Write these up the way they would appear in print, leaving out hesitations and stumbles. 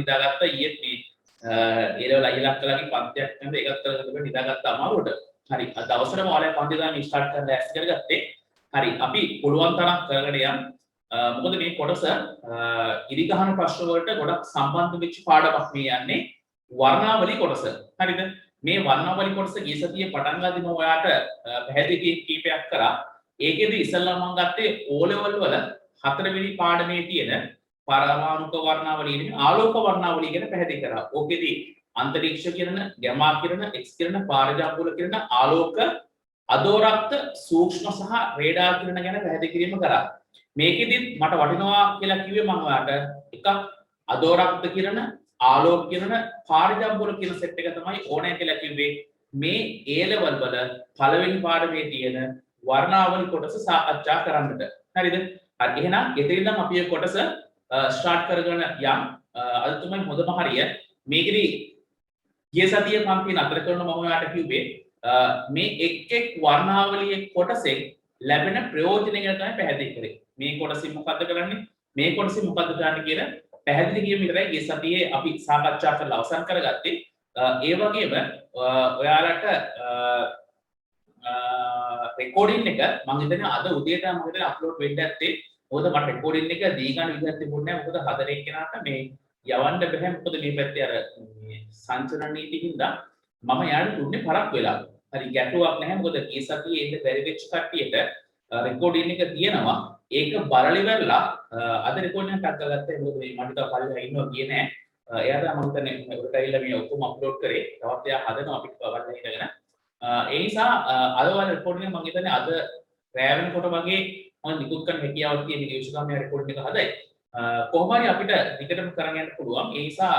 නිදාගත්ත ඊයේත් මේ ඒ ලෙවල් අයිලක් කළාගේ පන්තියක් කරන එකක් කරගෙන නිදාගත්ත අමාරුවට. හරි අද අවසරම ඔයාලා පන්ති දාන්න ස්ටාර්ට් කරන්න ඇස් කරගත්තේ. හරි අපි පුළුවන් තරම් කරගෙන යමු. මොකද මේ කොටස ඉරිගහන ප්‍රශ්න වලට ගොඩක් සම්බන්ධ වෙච්ච පාඩමක් මේ යන්නේ වර්ණාවලි කොටස. හරිද? මේ වර්ණාවලි කොටස ගිය සතියේ පටන් ගද්දිම ඔයාට පැහැදිලි කීපයක් කරා. ඒකෙදි ඉස්සල්ලා මම ගත්තේ O level වල හතරවෙනි පාඩමේ තියෙන පරමාණුක වර්ණාවලිය නෙමෙයි ආලෝක වර්ණාවලිය ගැන පැහැදිලි කරා. ඕකෙදි අන්තරීක්ෂ කිරණ, ගැමා කිරණ, එක්ස් කිරණ, පාරජාපුල කිරණ, ආලෝක, අදෝරක්ත, සූක්ෂම සහ රේඩාර් කිරණ ගැන පැහැදිලි කිරීම කරා. මේකෙදි මට වටිනවා කියලා කිව්වේ මම ඔයාලට එකක් අදෝරක්ත කිරණ, ආලෝක කිරණ, පාරජාපුල කියන සෙට් එක තමයි ඕනෑ කියලා කිව්වේ. මේ A level වල පළවෙනි පාඩමේ තියෙන වර්ණාවලි කොටස සාකච්ඡා කරන්නට. හරිද? හරි එහෙනම් එතනින් අපි මේ කොටස ස්ටාර්ට් කරගෙන යම්. අද තමයි හොඳම හරිය. මේකෙදි ගිය සතියේ මම තියෙන අතර කරන මම ඔයාලට කිව්වේ මේ එක් වර්ණාවලියේ කොටසෙන් ලැබෙන ප්‍රයෝජන ගැන තමයි පැහැදිලි කරේ. මේ කොටසින් මොකද්ද කරන්නේ? මේ කොටසින් මොකද්ද කරන්නේ කියලා පැහැදිලි කිරීම විතරයි ගිය සතියේ අපි සාකච්ඡා කරලා අවසන් කරගත්තේ. ඒ වගේම ඔයාලට රෙකෝඩින් එක මම හිතන්නේ අද උදේට මම හිතන්නේ අප්ලෝඩ් වෙන්න ඇත්තේ. මොකද මට රෙකෝඩින් එක දී ගන්න විදිහක් තිබුණේ නැහැ. මොකද හතරේ කෙනාට මේ යවන්න බැහැ. මොකද මේ පැත්තේ අර මේ සංචලන නීති හින්දා මම යාට දුන්නේ පරක් වෙලා. හරි ගැටුවක් නැහැ. මොකද ගිය සතියේ ඉන්න බැරි වෙච්ච කට්ටියට රෙකෝඩින් එක තියෙනවා. ඒක බලලි වෙරලා අද රෙකෝඩින් එකක් අත්ගත්තා. මොකද මේ මට තව පරිලා ඉන්නවා කියේ නැහැ. එයාට මම හිතන්නේ උඩට ඇවිල්ලා මේ ඔක්කොම අප්ලෝඩ් කරේ. තවත් එයා හදනවා අපිට බලන්න ඉඳගෙන. ඒ නිසා අද වල රෙකෝඩින් එක මම හිතන්නේ අද රෑ වෙනකොට වගේ මම නිකුත් කරන්න හැකියාවක් තියෙන විශේෂයෙන්ම රෙකෝඩින් එක හදයි. කොහොම හරි අපිට දිගටම කරන් යන්න පුළුවන්. ඒ නිසා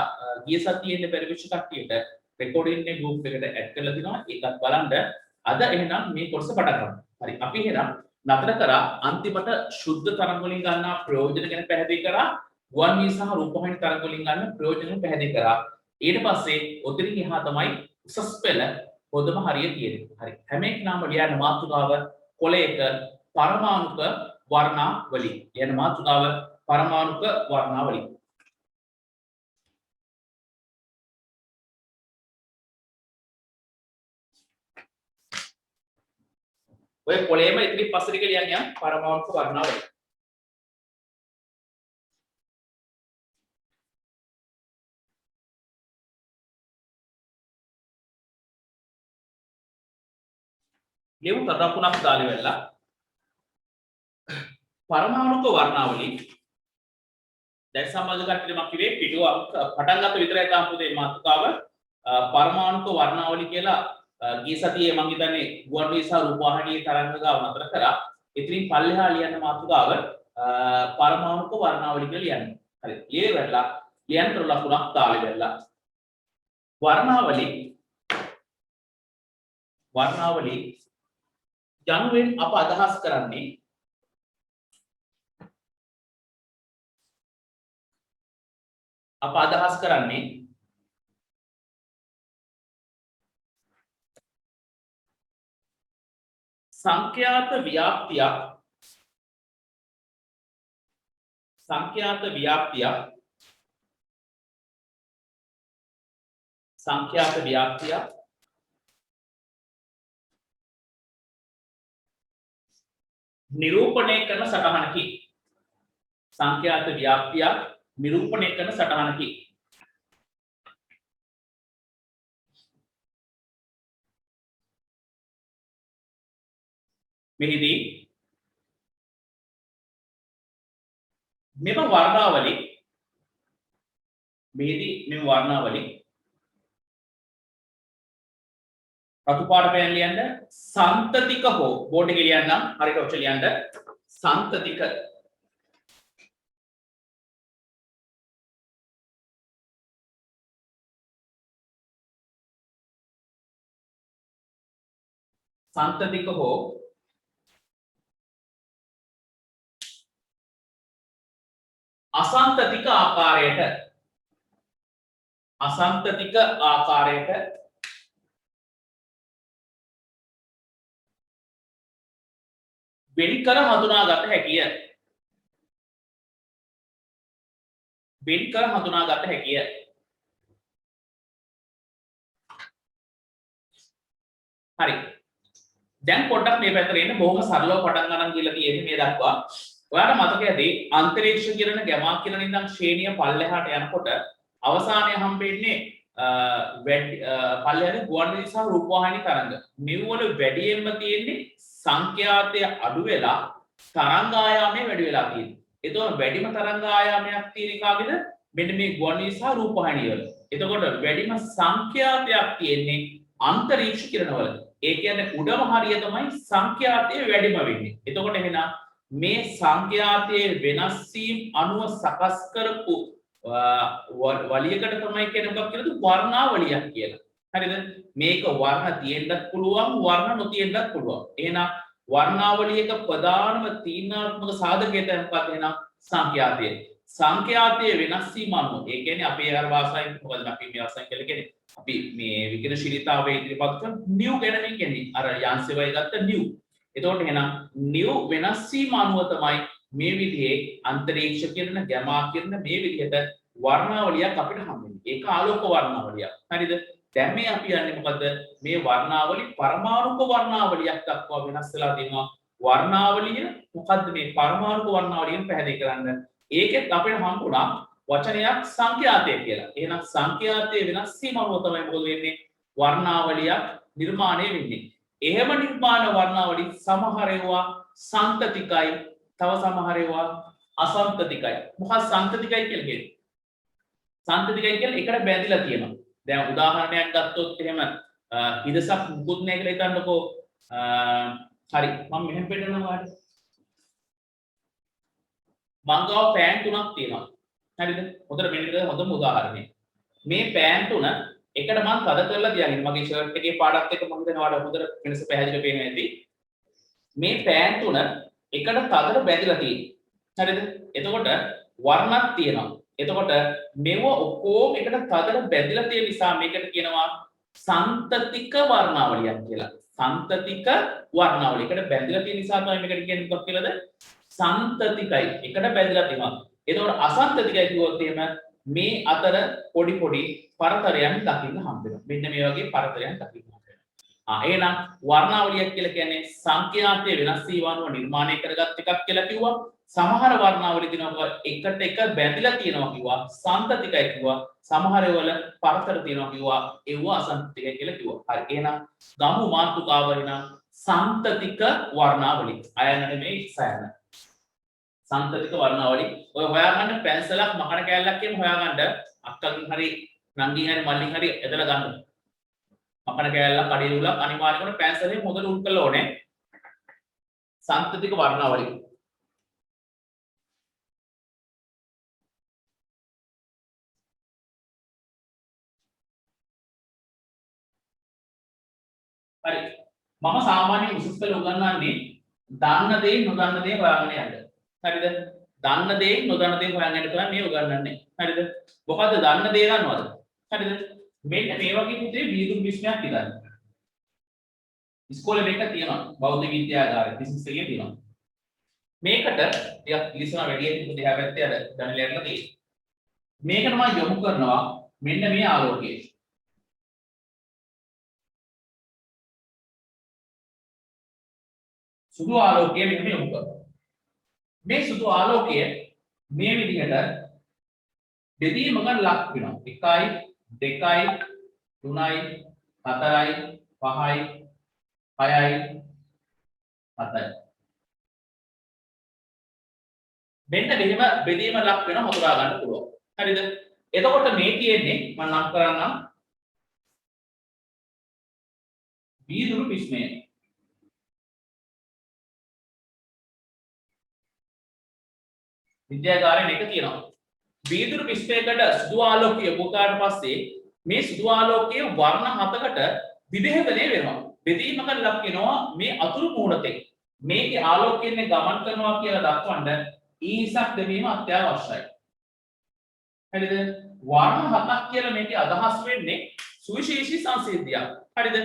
ගිය සතියේ ඉන්න බැරි වෙච්ච කට්ටියට රෙකෝඩින් එකේ ගෲප් එකට ඇඩ් කරලා දිනවා. ඒකත් බලන්න. අද එහෙනම් මේ කොටස පටන් ගමු. හරි අපි එහෙනම් නතර කරා අන්තිමට ශුද්ධ තරංග වලින් ගන්නා ප්‍රයෝජන ගැන පැහැදිලි කරා. ගුවන් විදුලි සහ රූපවාහිනී තරංග වලින් ගන්න ප්‍රයෝජන ගැන පැහැදිලි කරා. ඊට පස්සේ ඔතනින් එහා තමයි උසස් පෙළ පොදම හරිය තියෙන්නේ. හරි. හැම එකනම ලියන මාතෘකාව කොලයක පරමාණුක වර්ණාවලි. ලියන මාතෘකාව පරමාණුක වර්ණාවලි. ඔය කොලේම ඉතිරි පස්සේ ටික ලියන්න යම් පරමාණුක වර්ණාවලි. ලියමු තදකුණක් දාලා වෙලා පරමාණුක වර්ණාවලි දැන් සම්බන්ධ කට්ටියට මම කිව්වේ පිටුව පටන් ගන්න විතරයි තාම පුතේ මාතෘකාව පරමාණුක වර්ණාවලි කියලා ගිය සතියේ මම හිතන්නේ ගුවන් විදුලි සහ රූපවාහිනී තරංග ගාව නතර කරා. ඉතින් පල්ලෙහා ලියන්න මාතෘකාව පරමාණුක වර්ණාවලි කියලා ලියන්න. හරි. ලියේ වෙලා ලියන්න ලකුණක් දාලා වෙලා වර්ණාවලි යනුවෙන් අප අදහස් කරන්නේ සංඛ්‍යාත ව්‍යාප්තිය නිරූපණය කරන සටහනකි. සංඛ්‍යාත ව්‍යාප්තිය නිරූපණය කරන සටහනකි. මෙහිදී මෙම වර්ණාවලි රතු පාට පෙන් ලියන්න සන්තතික හෝ බෝඩ් එකේ ලියන්නම් හරියට ඔච්චර ලියන්න සන්තතික හෝ අසන්තතික ආකාරයට වෙන් කර හඳුනාගත හැකිය. වෙන් කර හඳුනාගත හැකිය. හරි. දැන් පොඩ්ඩක් මේ පැත්තට එන්න බොහොම සරලව පටන් ගන්න කියලා තියෙන්නේ මේ දක්වා. ඔයාලට මතක ඇති අන්තරීක්ෂ කිරණ ගැමා කිරණ ඉඳන් ශ්‍රේණිය පල්ලෙහාට යනකොට අවසානයේ හම්බෙන්නේ පල්ලෙහාට ගුවන්විදුලි සහ රූපවාහිනී තරංග. මෙවවල වැඩියෙන්ම තියෙන්නේ සංඛ්‍යාතය අඩු වෙලා තරංග ආයාමය වැඩි වෙලා තියෙනවා. එතකොට වැඩිම තරංග ආයාමයක් තියෙන කාගෙද? මෙන්න මේ ගුවන්විදුලි සහ රූපවාහිනී වල. එතකොට වැඩිම සංඛ්‍යාතයක් තියෙන්නේ අන්තරීක්ෂ කිරණ වල. ඒ කියන්නේ උඩම හරිය තමයි සංඛ්‍යාතය වැඩිම වෙන්නේ. එතකොට එහෙනම් මේ සංඛ්‍යාතයේ වෙනස් වීම අනුව සකස් කරපු වලියකට තමයි කියන්නේ මොකක්ද කියලාද? වර්ණාවලියක් කියලා. හරිද? මේක වර්ණ තියෙන්නත් පුළුවන් වර්ණ නොතියෙන්නත් පුළුවන්. එහෙනම් වර්ණාවලියක ප්‍රධානම තීරණාත්මක සාධකය තමයි මොකක්ද? එහෙනම් සංඛ්‍යාතය. සංඛ්‍යාතයේ වෙනස් වීම අනුව ඒ කියන්නේ අපේ අර භාෂාවෙන් මොකද අපි මේ භාෂාවෙන් කියලා කියන්නේ අපි මේ විකිරණශීලීතාවය ඉදිරිපත් කරන නිව් ගැන මේ කියන්නේ අර යන්සෙවයි ගත්ත නිව්. එතකොට එහෙනම් නිව් වෙනස් වීම අනුව තමයි මේ විදිහේ අන්තරීක්ෂ කිරණ ගැමා කිරණ මේ විදිහට වර්ණාවලියක් අපිට හම්බෙන්නේ. ඒක ආලෝක වර්ණාවලියක්. හරිද? දැන් මේ අපි යන්නේ මොකද? මේ වර්ණාවලි පරමාණුක වර්ණාවලියක් දක්වා වෙනස් වෙලා තියෙනවා. වර්ණාවලිය මොකද්ද මේ පරමාණුක වර්ණාවලියෙන් පැහැදිලි කරන්න. ඒකෙත් අපිට හම්බුණා වචනයක් සංඛ්‍යාතය කියලා. එහෙනම් සංඛ්‍යාතයේ වෙනස් වීම අනුව තමයි මොකද වෙන්නේ? වර්ණාවලියක් නිර්මාණය වෙන්නේ. එහෙම නිර්මාණ වර්ණාවලි සමහර ඒවා සන්තතිකයි, තව සමහර ඒවා අසන්තතිකයි. මොකක්ද සන්තතිකයි කියලා කියන්නේ? සන්තතිකයි කියන්නේ එකට බැඳිලා තියෙනවා. දැන් උදාහරණයක් ගත්තොත් එහෙම හිදසක් මුකුත් නැහැ කියලා හිතන්නකෝ. හරි මම මෙහෙම පෙන්නනවා ඔයාලට. මංගාව පෑන් තුනක් තියෙනවා. හරිද? හොඳට මෙන්න මේක හොඳම උදාහරණය. මේ පෑන් තුන එකට මම තද කරලා තියාගෙන මගේ ෂර්ට් එකේ පාටත් එක්ක මම හිතනවා ඔයාලට හොඳට වෙනස පැහැදිලිව පේනවා ඇති. මේ පෑන් තුන එකට තදට බැඳිලා තියෙනවා. හරිද? එතකොට වර්ණක් තියෙනවා. එතකොට මෙව ඔක්කොම එකට තදට බැඳිලා තියෙන නිසා මේකට කියනවා සන්තතික වර්ණාවලියක් කියලා. සන්තතික වර්ණාවලිය. එකට බැඳිලා තියෙන නිසා තමයි මේකට කියන්නේ මොකක් කියලාද? සන්තතිකයි. එකට බැඳිලා තියෙනවා. එතකොට අසන්තතිකයි කිව්වොත් එහෙම මේ අතර පොඩි පොඩි පරතරයන් දකින්න හම්බ වෙනවා. මෙන්න මේ වගේ පරතරයන් දකින්න හම්බ වෙනවා. එහෙනම් වර්ණාවලියක් කියලා කියන්නේ සංඛ්‍යාතයේ වෙනස් වීම අනුව නිර්මාණය කරගත් එකක් කියලා කිව්වා. සමහර වර්ණාවලි දිනවා එකට එක බැඳිලා තියෙනවා කිව්වා. සන්තතිකයි කිව්වා. සමහර වල පරතර තියෙනවා කිව්වා. ඒව අසන්තතිකයි කියලා කිව්වා. හරි. එහෙනම් ගමු මාතෘකාව වෙන සන්තතික වර්ණාවලි. අයන නෙමෙයි සයන. සන්තතික වර්ණාවලි. ඔය හොයාගන්න පැන්සලක් මකන කෑල්ලක් කියන හොයාගන්න අක්කකින් හරි නංගින් හරි මල්ලින් හරි ඇදලා ගන්න. මකන කෑල්ලක් අඩේ උලක් අනිවාර්යයෙන්ම පැන්සලෙන් හොඳට උල් කරලා ඕනේ. සන්තතික වර්ණාවලි. හරි. මම සාමාන්‍යයෙන් උසස් පෙළ උගන්වන්නේ දන්න දේ නොදන්න දේ හොයාගෙන යන්න. හරිද? දන්න දේ නොදන්න දේ හොයාගෙන යන්න තමයි මේ උගන්වන්නේ. හරිද? මොකද්ද දන්න දේ දන්නවද? හරිද? මෙන්න මේ වගේ පුතේ වීදුරු විශ්නයක් ඉදන්න. ඉස්කෝලේ මේක තියෙනවා. බෞද්ධ විද්‍යාගාරේ ෆිසික්ස් එකේ තියෙනවා. මේකට ටිකක් ඉලිසන වැඩි එකක් දෙහා පැත්තේ අර දැනලයන්ලා තියෙනවා. මේකට මම යොමු කරනවා මෙන්න මේ ආලෝකය. සුදු ආලෝකය මෙහෙම යොමු කරනවා. මේ සුදු ආලෝකය මේ විදිහට බෙදීමකට ලක් වෙනවා. 1යි 2යි 3යි 4යි 5යි 6යි 7යි. මෙන්න මෙහෙම බෙදීම ලක් වෙන හඳුනා ගන්න පුළුවන්. හරිද? එතකොට මේ තියෙන්නේ මම නම් කරන්නම් වීදුරු විශ්මය. විද්‍යාගාරේ මේක තියෙනවා. වීදුරු විශ්මයකට සුදු ආලෝකය යොමුකාට පස්සේ මේ සුදු ආලෝකයේ වර්ණ 7කට විභේදනය වෙනවා. බෙදීමකට ලක් වෙනවා මේ අතුරු මූණතේ. මේකේ ආලෝකයෙන් ගමන් කරනවා කියලා දක්වන්න ඊසක් දෙවීම අත්‍යවශ්‍යයි. හරිද? වර්ණ 7ක් කියලා මේකේ අදහස් වෙන්නේ සුවිශේෂී සංසිද්ධියක්. හරිද?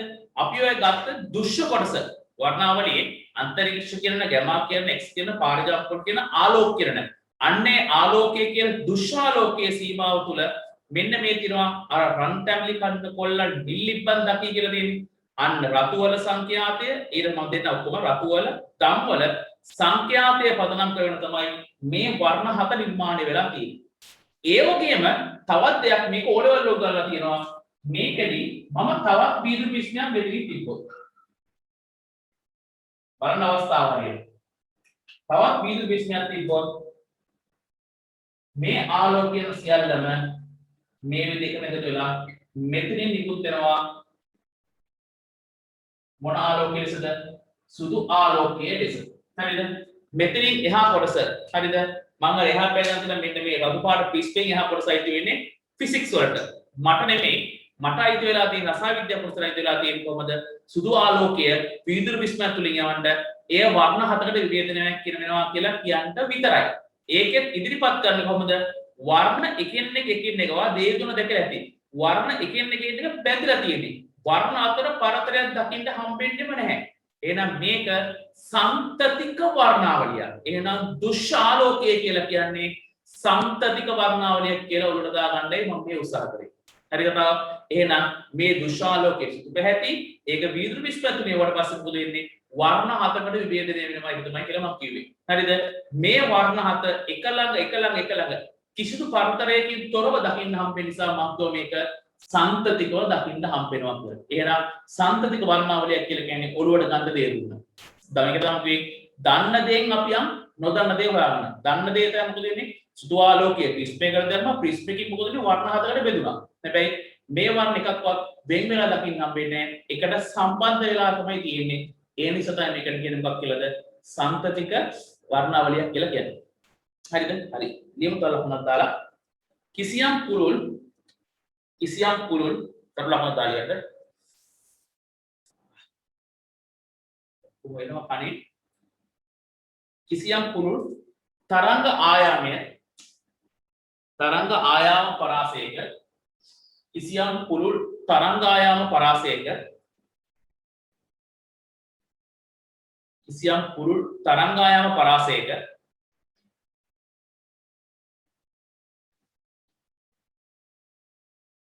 අපි ඔය ගත්ත දෘශ්‍ය කොටස වර්ණාවලියේ අන්තරීක්ෂ කිරණ, ගැමා කිරණ, එක්ස් කිරණ, පාරජාත කිරණ, ආලෝක කිරණ. අන්නේ ආලෝකයේ කියන දුෂ්ආලෝකයේ සීමාව තුල මෙන්න මේ තියෙනවා අර රන් ටැම්ලි කන්න කොල්ල නිල්ලිබ්බන් දකි කියලා දෙන්නේ. අන්න රතු වල සංඛ්‍යාතය ඊට මම දෙන්න ඔක්කොම රතු වල දම් වල සංඛ්‍යාතය පදනම් කරගෙන තමයි මේ වර්ණ හත නිර්මාණය වෙලා තියෙන්නේ. ඒ වගේම තවත් දෙයක් මේක ඕ ලෙවල් වල කරලා තියෙනවා. මේකෙදි මම තවත් වීදුරු පිස්නයක් මෙතනින් තිබ්බොත්. බලන්න අවස්ථාව හරියට. තවත් වීදුරු පිස්නයක් තිබ්බොත් මේ ආලෝකය සියල්ලම මේ විදිහට එකතු වෙලා මෙතනින් නිකුත් වෙනවා මොන ආලෝකයේ ලෙසද? සුදු ආලෝකයේ ලෙස. හරිද? මෙතනින් එහා කොටස හරිද? මම එහා පැත්තෙන් තියෙන මෙන්න මේ රතු පාට පිස්පෙන් එහා කොටස අයිති වෙන්නේ ෆිසික්ස් වලට. මට නෙමෙයි මට අයිති වෙලා තියෙන රසායන විද්‍යාව කොටසට අයිති වෙලා තියෙන්නේ කොහොමද? සුදු ආලෝකය වීදුරු පිස්මක් තුලින් යවන්න එය වර්ණ හතකට විභේදනයක් වෙනවා කියලා කියන්න විතරයි. ඒකෙත් ඉදිරිපත් කරන්නේ කොහොමද? වර්ණ එකින් එක වා දේ තුන දෙක ඇති. වර්ණ එකින් එක බැඳලා තියෙන්නේ. වර්ණ අතර පරතරයක් දකින්න හම්බෙන්නෙම නැහැ. එහෙනම් මේක සම්තතික වර්ණාවලිය. එහෙනම් දුෂ්ආලෝකය කියලා කියන්නේ සම්තතික වර්ණාවලිය කියලා උඩට දාගන්නයි මම මේ උත්සාහ කරේ. හරි කතාව. එහෙනම් මේ දුෂ්ආලෝකයේ සුදු පැහැති ඒක වීදුරු විශ්පතුනේ වට පස්සේ මොකද වෙන්නේ? වර්ණ හතකට විභේදනය වෙනවා ඒක තමයි කියලා මම කිව්වේ. හරිද? මේ වර්ණ හත එක ළඟ කිසිදු පරතරයකින් තොරව දකින්න හම්බෙන නිසා මම මේක සම්තතිකව දකින්න හම්බෙනවා කියලා. එහෙනම් සම්තතික වර්ණාවලියක් කියලා කියන්නේ ඔළුවට ගන්න දේ දුන්නා. දැන් මේක තමයි දන්න දේෙන් අපි යම් නොදන්න දේ හොයාගන්න. දන්න දේ තමයි මොකද වෙන්නේ? සුදු ආලෝකයේ ප්‍රිස්මයකට දැම්මා ප්‍රිස්මකින් මොකද වෙන්නේ? වර්ණ හතකට බෙදුණා. හැබැයි මේ වර්ණ එකක්වත් වෙන් වෙලා දකින්න හම්බෙන්නේ නැහැ. එකට සම්බන්ධ වෙලා තමයි තියෙන්නේ. ඒ නිසා තමයි මේකට කියන්නේ මොකක් කියලාද? සම්තතික වර්ණාවලියක් කියලා කියන්නේ. හරිද? හරි. නියම තලකුණක් දාලා කිසියම් පුළුල් තලකුණක් දාලියට වෙනවා කණේ කිසියම් පුළුල් තරංග ආයාම පරාසයක කිසියම් පුළුල් තරංග ආයාම පරාසයක කිසියම් පුළුල් තරංග ආයාම පරාසයක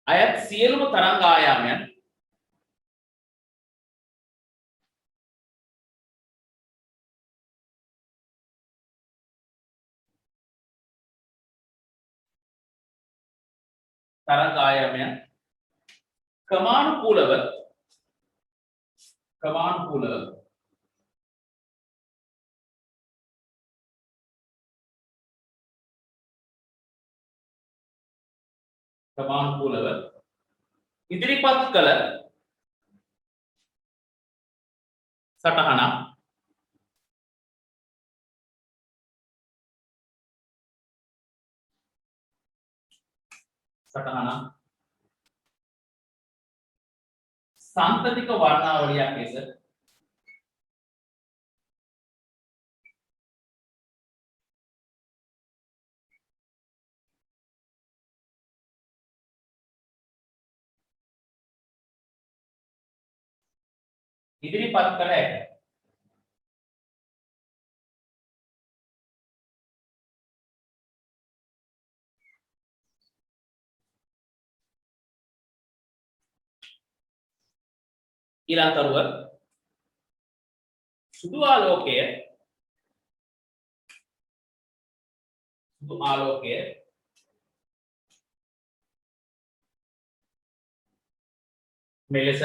අයත් සියලුම තරංග ආයාමයන් ක්‍රමානුකූලව ඉදිරිපත් කළ සටහනක් සම්පතික වර්ණාවලියක් ලෙස ඉදිරිපත් කළ හැක. ඊළඟ සුදු ආලෝකය මෙලෙස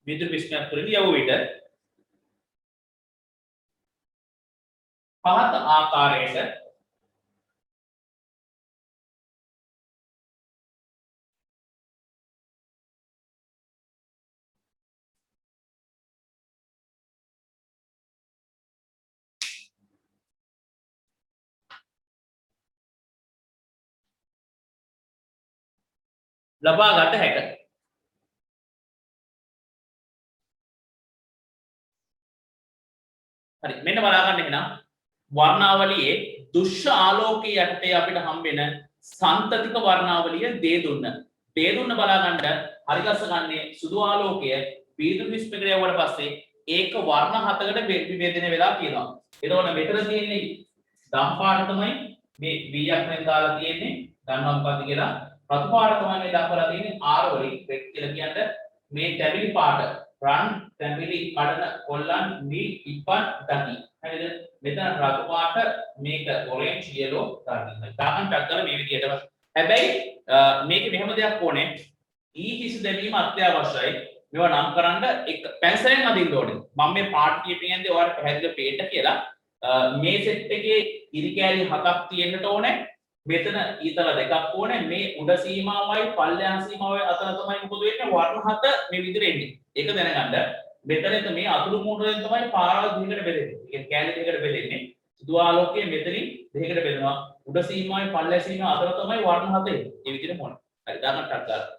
වීදුරු පිස්මයක් තුලින් යව විට පහත ආකාරයට ලබා ගත හැකියි. හරි මෙන්න බලා ගන්න එහෙනම් වර්ණාවලියේ දුෂ්‍ය ආලෝකයේ යටතේ අපිට හම්බ වෙන සන්තතික වර්ණාවලිය දේ දුන්න. දේ දුන්න බලා ගන්න හරිගස්ස ගන්නේ සුදු ආලෝකය පීඩන විස්පිකරය වුණාට පස්සේ ඒක වර්ණ හතකට විභේදනය වෙලා තියෙනවා. එතකොට මෙතන තියෙන්නේ දම් පාට තමයි මේ V අක්ෂරයෙන් දාලා තියෙන්නේ. දන්නවා මොකක්ද කියලා. රතු පාට තමයි මේ දක්වලා තියෙන්නේ R වලින් රෙඩ් කියලා කියන්නේ මේ තැඹිලි පාට රන් තැඹිලි කඩන කොල්ලන් නිල් ඉපන් දකි. හරිද? මෙතන රතු පාට මේක ඔරෙන්ජ් yellow දකි. දාගන්න ටක් කරලා මේ විදිහටම. හැබැයි මේකේ මෙහෙම දෙයක් ඕනේ. හිස දැමීම අත්‍යවශ්‍යයි. මේවා නම් කරන්න එක පැන්සලෙන් අදින්න ඕනේ. මම මේ පාට කියපින් යන්නේ ඔයාලට පැහැදිලිව පේන්න කියලා. මේ සෙට් එකේ ඉරි කෑලි 7ක් තියෙන්නට ඕනේ. මෙතන ඊතල දෙකක් ඕනේ. මේ උඩ සීමාවයි පල්ලෙහා සීමාවයි අතර තමයි මොකද වෙන්නේ වර්ණ 7 මේ විදිහට එන්නේ. ඒක දැනගන්න. මෙතනත් මේ අතුරු මූණෙන් තමයි පාරවල් දෙකකට බෙදෙන්නේ. ඒ කෑලි දෙකකට බෙදෙන්නේ. සුදු ආලෝකයේ මෙතනින් දෙකකට බෙදෙනවා. උඩ සීමාවයි පල්ලෙහා සීමාව අතර තමයි වර්ණ 7 එන්නේ. මේ විදිහට මොන. හරි දාගන්න ටක් ගන්න.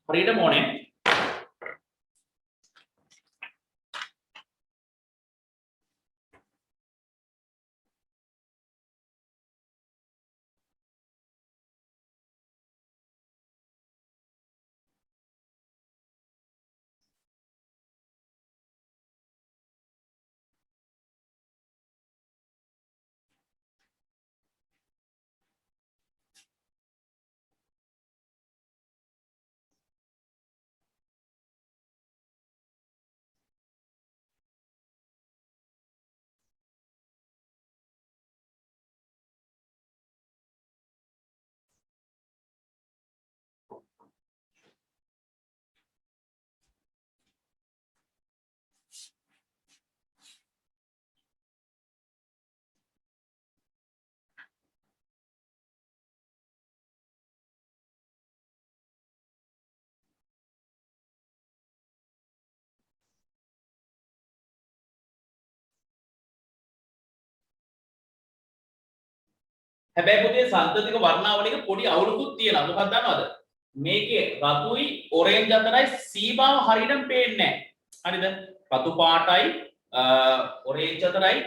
හරියට මොනේ හැබැයි පුතේ සන්තතික වර්ණාවලියක පොඩි අවුලකුත් තියෙනවා. මොකක්ද දන්නවද? මේකේ රතුයි ඔරෙන්ජ් අතරයි සීමාව හරියටම පේන්නේ නැහැ. හරිද? රතු පාටයි ඔරෙන්ජ් අතරයි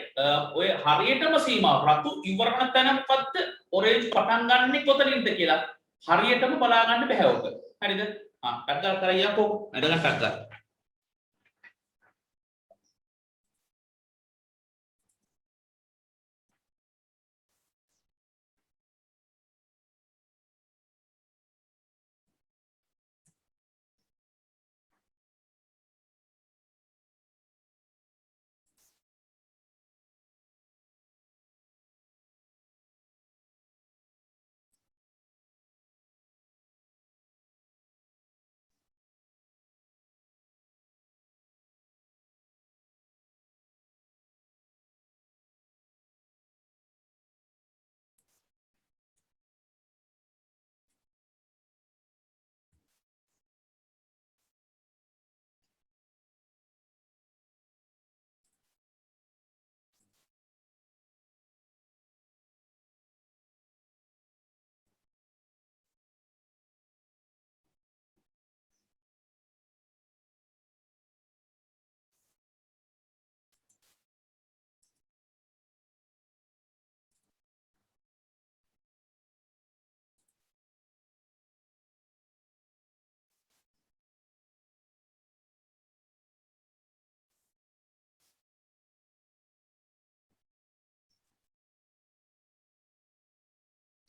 ඔය හරියටම සීමාව රතු ඉවරණ තැනකත් ඔරෙන්ජ් පටන් ගන්නෙ කොතනින්ද කියලා හරියටම බලා ගන්න බෑ ඔක. හරිද? ටක් කරයියකෝ. නඩගන්න ටක් කරලා.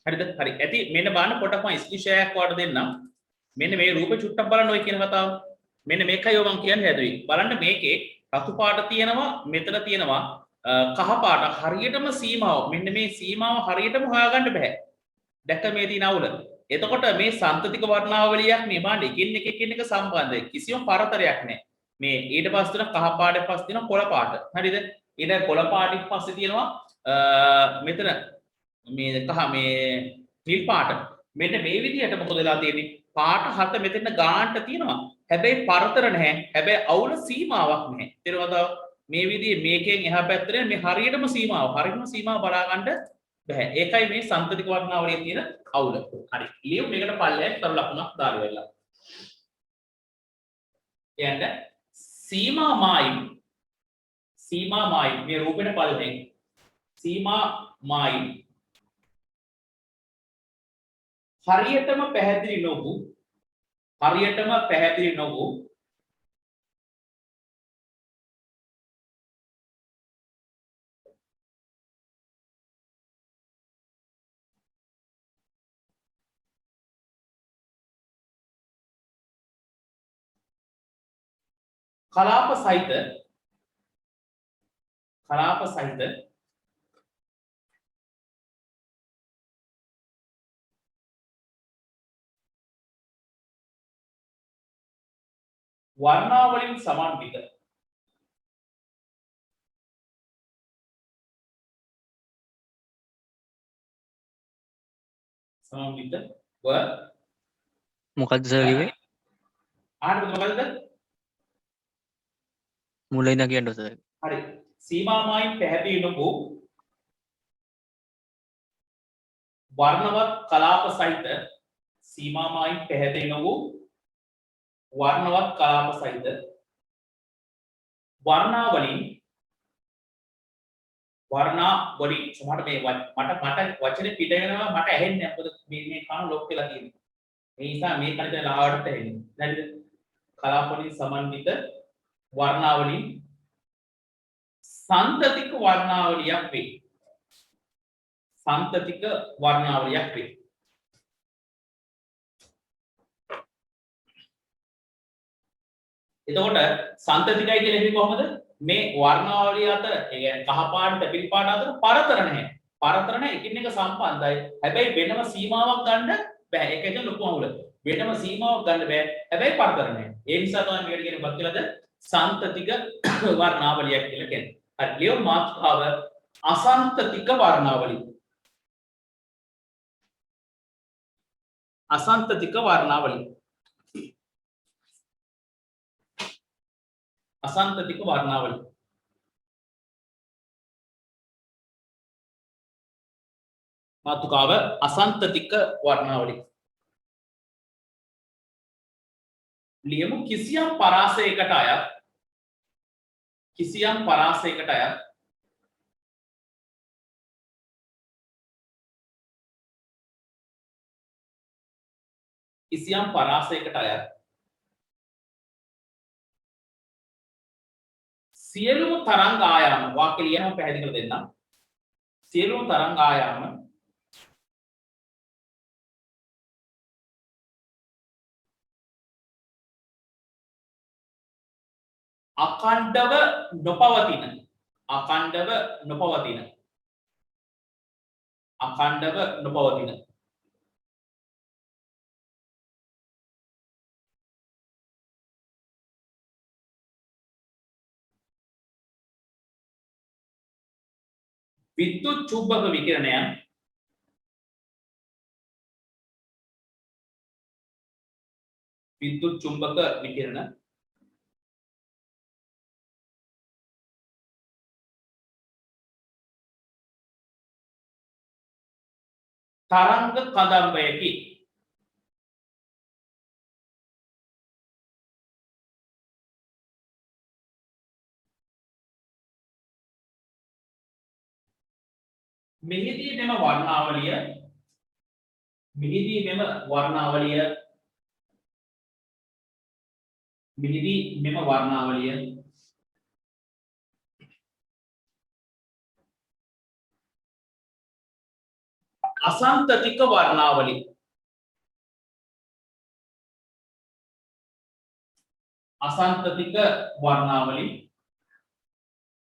හරිද? හරි. ඇති මෙන්න බලන්න පොඩක් මම ස්ක්‍රීන් ෂෙයා එකක් ඔයාලට දෙන්නම්. මෙන්න මේ රූපේ චුට්ටක් බලන්න ඔය කියන කතාව. මෙන්න මේකයි මම කියන්නේ හැදුවේ. බලන්න මේකේ රතු පාට තියෙනවා, මෙතන තියෙනවා කහ පාට හරියටම සීමාව. මෙන්න මේ සීමාව හරියටම හොයාගන්න බෑ. දැක්ක මේ තියෙන අවුල. එතකොට මේ සන්තතික වර්ණාවලියක් නේ බලන්න එකින් එක සම්බන්ධයි. කිසිම පරතරයක් නැහැ. මේ ඊට පස්සේ තියෙන කහ පාටෙන් පස්සේ තියෙන කොළ පාට. හරිද? ඊට කොළ පාටින් පස්සේ තියෙනවා මෙතන මේ කහ මේ නිල් පාට. මෙන්න මේ විදිහට මොකද වෙලා තියෙන්නේ? පාට හත මෙතන ගානට තියෙනවා. හැබැයි පරතර නැහැ. හැබැයි අවුල සීමාවක් නැහැ. තේරුණාද? මේ විදිහේ මේකෙන් එහා පැත්තට මේ හරියටම සීමාව බලා ගන්න බෑ. ඒකයි මේ සන්තතික වර්ණාවලියේ තියෙන අවුල. හරි. ලියමු මේකට පල්ලෙයක් තර ලකුණක් දාලා වෙලා. එයන්ට සීමා මායිම් सीमा माई මේ රූපෙට පදනේ सीमा माई හරියටම පැහැදිලි නොවු කලාප සහිත වර්ණාවලින් සමන්විත ව මොකක්ද සර් කිව්වේ? ආහාරද මොකද්ද? මුලින් ඉඳන් කියන්න සර්. හරි. සීමාමායින් පැහැදිලි නොවු වර්ණවත් කලාප සහිත සීමාමායින් පැහැදිලි නොවු වර්ණවත් කලාප සහිත වර්ණාවලින් සමහරට මේ මට වචනේ පිට වෙනවා මට ඇහෙන්නේ නැහැ. මොකද මේ කන ලොක් වෙලා තියෙනවා. ඒ නිසා මේ කනට ලාවට ඇහෙන්නේ. හරිද? කලාපවලින් සමන්විත වර්ණාවලින් සන්තතික වර්ණාවලියක් වේ. සන්තතික වර්ණාවලියක් වේ. එතකොට සන්තතිකයි කියලා කියන්නේ කොහොමද? මේ වර්ණාවලිය අතර ඒ කියන්නේ කහ පාට තැපිලි පාට අතර පරතර නැහැ. පරතර නැහැ එකින් එක සම්බන්ධයි. හැබැයි වෙනම සීමාවක් ගන්න බෑ. ඒක එක ලොකු අහුල. වෙනම සීමාවක් ගන්න බෑ. හැබැයි පරතර නැහැ. ඒ නිසා තමයි මේකට කියන්නේ මොකක්ද කියලාද? සන්තතික වර්ණාවලියක් කියලා කියන්නේ. හරි. ලියෝ මාතෘකාව අසන්තතික වර්ණාවලිය. අසන්තතික වර්ණාවලිය. असंततिक वर्णावली मातुकाव असंततिक वर्णावली लियमु किसियම් පරාසයකට අයත් කිසියම් පරාසයකට අයත් සියලුම තරංග ආයාම වාක්‍ය ලියනම පැහැදිලි කරලා දෙන්නම්. සියලුම තරංග ආයාම අඛණ්ඩව නොපවතින විද්‍යුත් චුම්බක විකිරණයන් විද්‍යුත් චුම්බක විකිරණ තරංග කදම්බයකි මෙහිදී මෙම වර්ණාවලිය असंततिक वर्णावली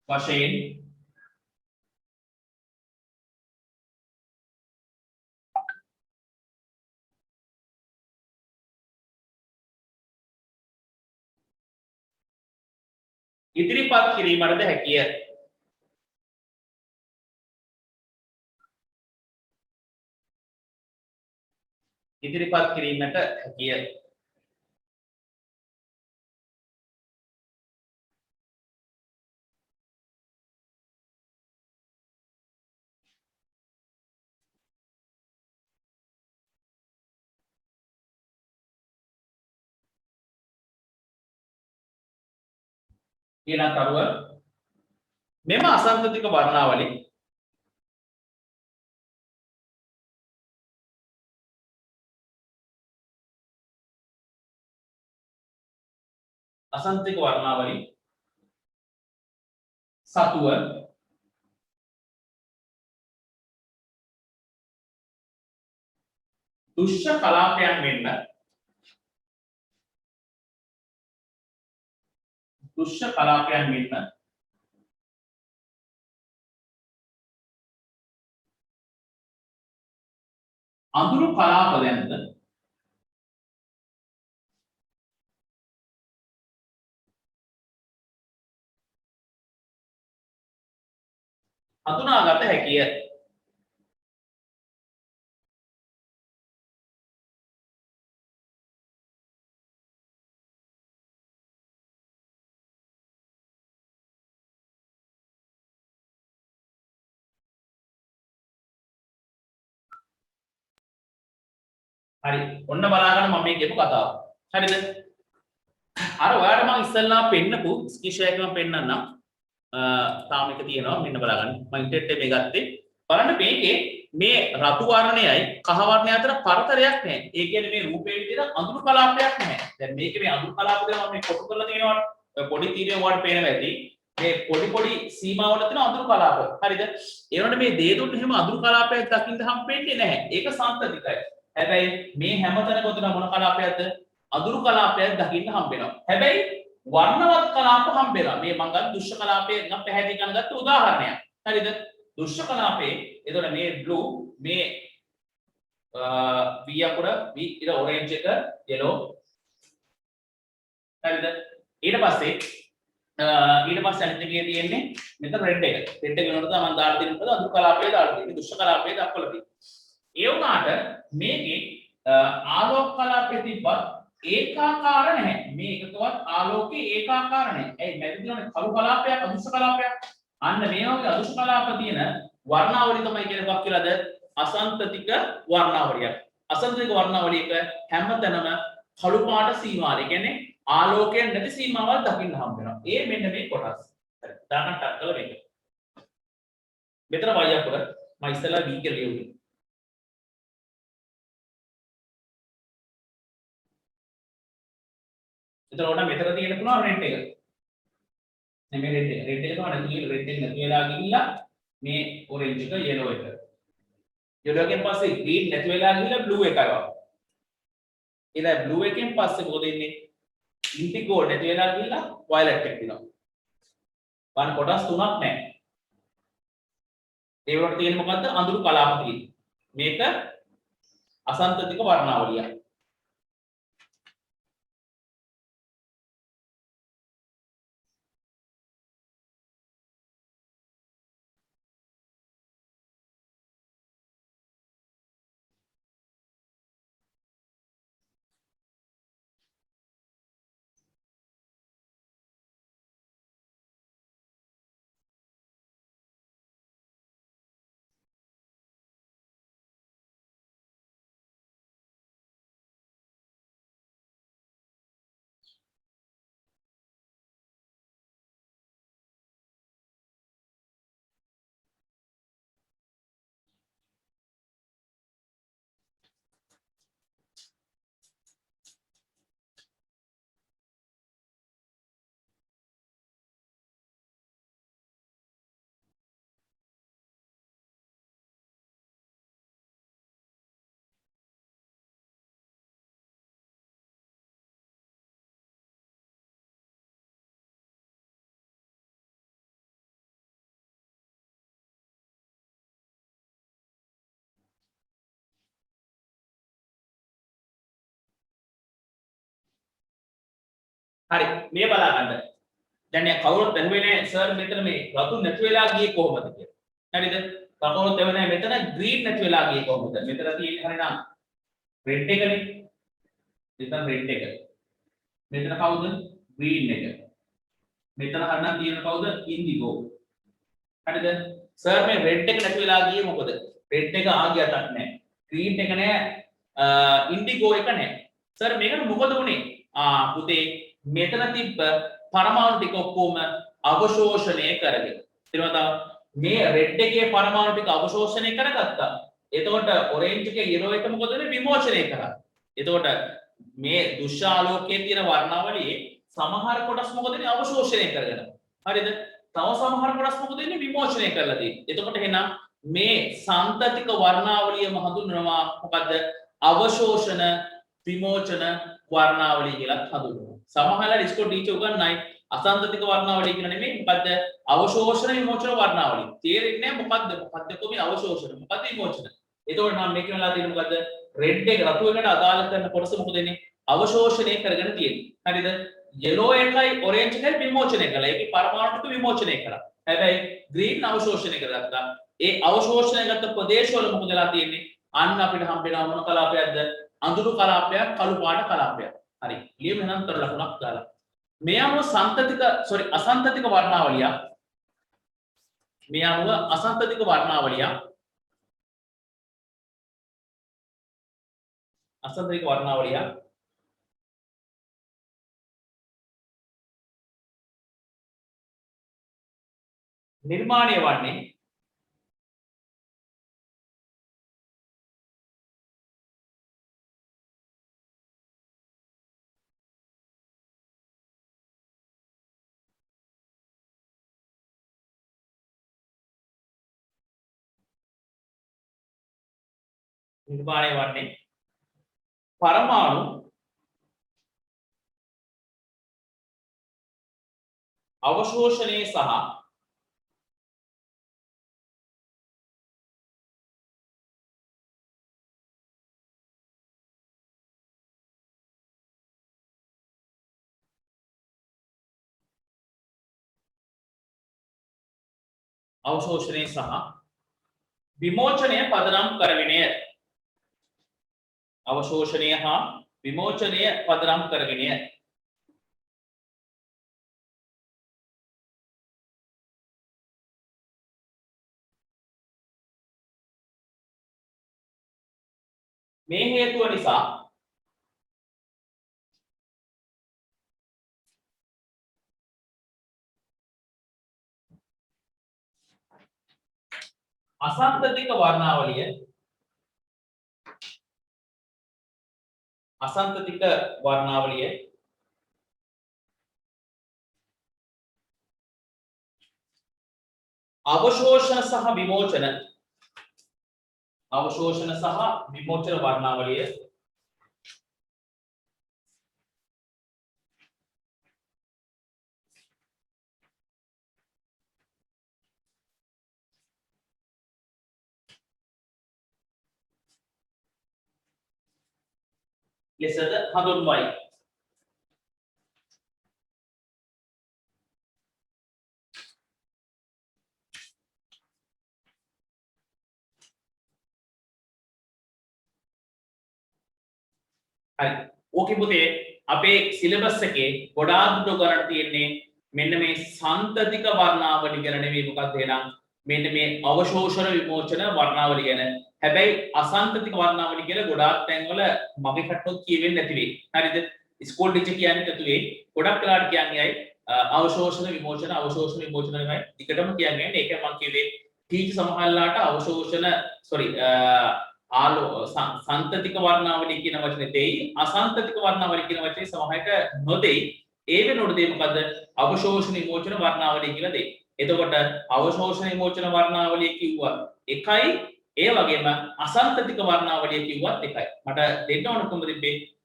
वशයෙන් ඉදිරිපත් කිරීමටද හැකිය. ඉදිරිපත් කිරීමට හැකිය. ඊළඟ කරුව මෙම අසංතතික වර්ණාවලි සතුව දුෂ්‍ය කලාපයන් මෙන්ම අඳුරු කලාපයන්ද හඳුනාගත හැකිය. හරි ඔන්න බලාගන්න මම මේ කියපු කතාව. හරිද? අර ඔයාලට මම ඉස්සෙල්ලා පෙන්නපු ස්කිෂර් එක මම පෙන්නන්නම්. තාම එක තියෙනවා මෙන්න බලන්න. මම ඉන්ටර්නෙට් එකේ ගත්තේ. බලන්න මේකේ මේ රතු වර්ණයයි කහ වර්ණය අතර පරතරයක් නැහැ. ඒ කියන්නේ මේ රූපේ විදිහට අඳුරු කලාපයක් නැහැ. දැන් මේකේ මේ අඳුරු කලාප දෙක මම මේ කොටු කරලා තියෙනවා. ඔය පොඩි තීරය ඔයාලට පේනවා ඇති. මේ පොඩි සීමාවල තියෙන අඳුරු කලාප. හරිද? ඒ වුණාට මේ දේ දුන්න එහෙම අඳුරු කලාපයක් දකින්න හම්බෙන්නේ නැහැ. ඒක සාන්තතිකයි. හැබැයි මේ හැමතැනකම තියෙන මොන කලාපයක්ද? අඳුරු කලාපයක් දකින්න හම්බෙනවා. හැබැයි වර්ණවත් කලාප හම්බෙනවා. මේ මම ගන්න දුෂ්‍ය කලාපයේ නම් පැහැදිලි කරන ගත්ත උදාහරණයක්. හරිද? දුෂ්‍ය කලාපයේ එතකොට මේ blue මේ V අකුර V ඊට orange එක yellow. හරිද? ඊට පස්සේ අනිත් එකේ තියෙන්නේ මෙතන red එක. red එක වෙනකොට තමයි මම දාලා තියෙන මොකද අඳුරු කලාපයේ දාලා තියෙන්නේ. දුෂ්‍ය කලාපයේ දක්වලා තියෙන්නේ. ඒ වුණාට මේකේ ආලෝක කලාපයේ තිබ්බත් ඒකාකාර නැහැ. මේ එකකවත් ආලෝකයේ ඒකාකාර නැහැ. ඒ මැද තියෙන කළු කලාපයක් අදුෂ්‍ය කලාපයක්. අන්න මේ වගේ අදුෂ්‍ය කලාප තියෙන වර්ණාවලිය තමයි කියන එකක් කියලාද අසංතතික වර්ණාවලිය. අසංතතික වර්ණාවලියක හැමතැනම කළු පාට සීමාවල. ඒ කියන්නේ ආලෝකයෙන් නැති සීමාවල් දකින්න හම්බ වෙනවා. ඒ මෙන්න මේ කොටස්. හරි. දාන්න ටක් කරලා මේක. මෙතන y අකුර මම ඉස්සෙල්ලා v කියලා ලියුවේ. එතකොට මෙතන තියෙන පුළුවන් රෙඩ් එක. මේ රෙඩ් එක. රෙඩ් එක තමයි රෙඩ් එක නැති වෙලා ගිහිල්ලා මේ ඔරෙන්ජ් එක yellow එක. yellow එකෙන් පස්සේ green නැති වෙලා ගිහිල්ලා blue එක ආවා. ඊළඟ blue එකෙන් පස්සේ මොකද වෙන්නේ? indigo නැති වෙලා ගිහිල්ලා violet එක දිනවා. වань කොටස් තුනක් නැහැ. ඒ වලට තියෙන මොකද්ද? අඳුරු කලාප තියෙන්නේ. මේක අසංතතික වර්ණාවලිය. හරි මේ බලා ගන්න. දැන් යා කවුරුත් දැනුවේ සර් මෙතන මේ රතු නැති වෙලා ගියේ කොහොමද කියලා. හරිද? කවුරුත් දැනුවේ මෙතන green නැති වෙලා ගියේ කොහොමද? මෙතන තියෙන්නේ හරිනම් red එකනේ. මෙතන red එක. මෙතන කවුද? green එක. මෙතන හරිනම් තියෙන කවුද? indigo. හරිද? සර් මේ red එක නැති වෙලා ගියේ මොකද? red එක ආගියටක් නැහැ. green එක නැහැ. indigo එක නැහැ. සර් මේකට මොකද වුනේ? පුතේ මෙතන තිබ්බ පරමාණු ටික ඔක්කොම අවශෝෂණය කරගෙන. මේ රෙඩ් එකේ පරමාණු ටික අවශෝෂණය කරගත්තා. එතකොට ඔරෙන්ජ් එකේ යෙලෝ එක මොකද වෙන්නේ? විමෝචනය කරා. එතකොට මේ දුෂ්‍යාලෝකයේ තියෙන වර්ණාවලියේ සමහර කොටස් මොකද වෙන්නේ? අවශෝෂණය කරගෙන. හරිද? තව සමහර කොටස් මොකද වෙන්නේ? විමෝචනය කරලා තියෙන්නේ. එතකොට එහෙනම් මේ සන්තතික වර්ණාවලියම හඳුන්වනවා මොකද්ද? අවශෝෂණ විමෝචන වර්ණාවලිය කියලා හඳුන්වනවා. සමහරවල් ඉස්කෝලේ ටීචර් උගන්වයි අසන්තතික වර්ණාවලිය කියන නෙමෙයි මොකද්ද? අවශෝෂණ විමෝචන වර්ණාවලිය. තේරෙන්නේ නැහැ මොකද්ද කොහොමද අවශෝෂණ මොකද්ද විමෝචන. එතකොට නම් මේක වෙනලා තියෙන්නේ මොකද්ද? රෙඩ් එක රතු එකට අදාළ කරන කොටස මොකද වෙන්නේ? අවශෝෂණය කරගෙන තියෙන්නේ. හරිද? yellow එකයි orange එකයි විමෝචනය කළා. ඒකේ පරමාණු ටික විමෝචනය කරා. හැබැයි green අවශෝෂණය කරගත්තා. ඒ අවශෝෂණය ගත්ත ප්‍රදේශවල මොකද වෙලා තියෙන්නේ? අන්න අපිට හම්බෙනවා මොන කලාපයක්ද? අඳුරු කලාපයක්, කළු පාට කලාපයක්. හරි. ලියමු එහෙනම් තොර ලකුණක් දාලා. මේ අනුව අසන්තතික වර්ණාවලිය මේ අනුව අසන්තතික වර්ණාවලිය නිර්මාණය වන්නේ පරමාණු අවශෝෂණය සහ විමෝචනය පදනම් කරගෙනය. අවශෝෂණය හා විමෝචනය පදනම් කරගෙනය. මේ හේතුව නිසා අසන්තතික වර්ණාවලිය අවශෝෂණ සහ විමෝචන වර්ණාවලිය ලෙසද හඳුන්වයි. හරි. ඕකේ පුතේ අපේ සිලබස් එකේ ගොඩාක් දුර ගන්න තියෙන්නේ මෙන්න මේ සන්තතික වර්ණාවලිය ගැන නෙවෙයි මොකක්ද එහෙනම් මෙන්න මේ අවශෝෂණ විමෝචන වර්ණාවලිය ගැන. හැබැයි අසන්තතික වර්ණාවලිය කියලා ගොඩාක් තැන්වල මගේ කට්ටෝ කියවෙන්නේ නැති වෙයි. හරිද? ස්කූල් ටීචර් කියන්නේ නැතු වෙයි. ගොඩක් වෙලාවට කියන්නේ අවශෝෂණ විමෝචන නෙමෙයි. ටිකටම කියන්නේ. ඒක මම කිව්වේ ටීචර් සමහරලාට අවශෝෂණ සන්තතික වර්ණාවලිය කියන වචනේ දෙයි අසන්තතික වර්ණාවලිය කියන වචනේ සමහරට නොදෙයි. ඒ වෙනකොට දෙයි මොකද්ද? අවශෝෂණ විමෝචන වර්ණාවලිය කියලා දෙයි. එතකොට අවශෝෂණ විමෝචන වර්ණාවලිය කිව්වා එකයි ඒ වගේම අසන්තතික වර්ණාවලිය කිව්වත් එකයි. මට දෙන්න ඕන කොහොමද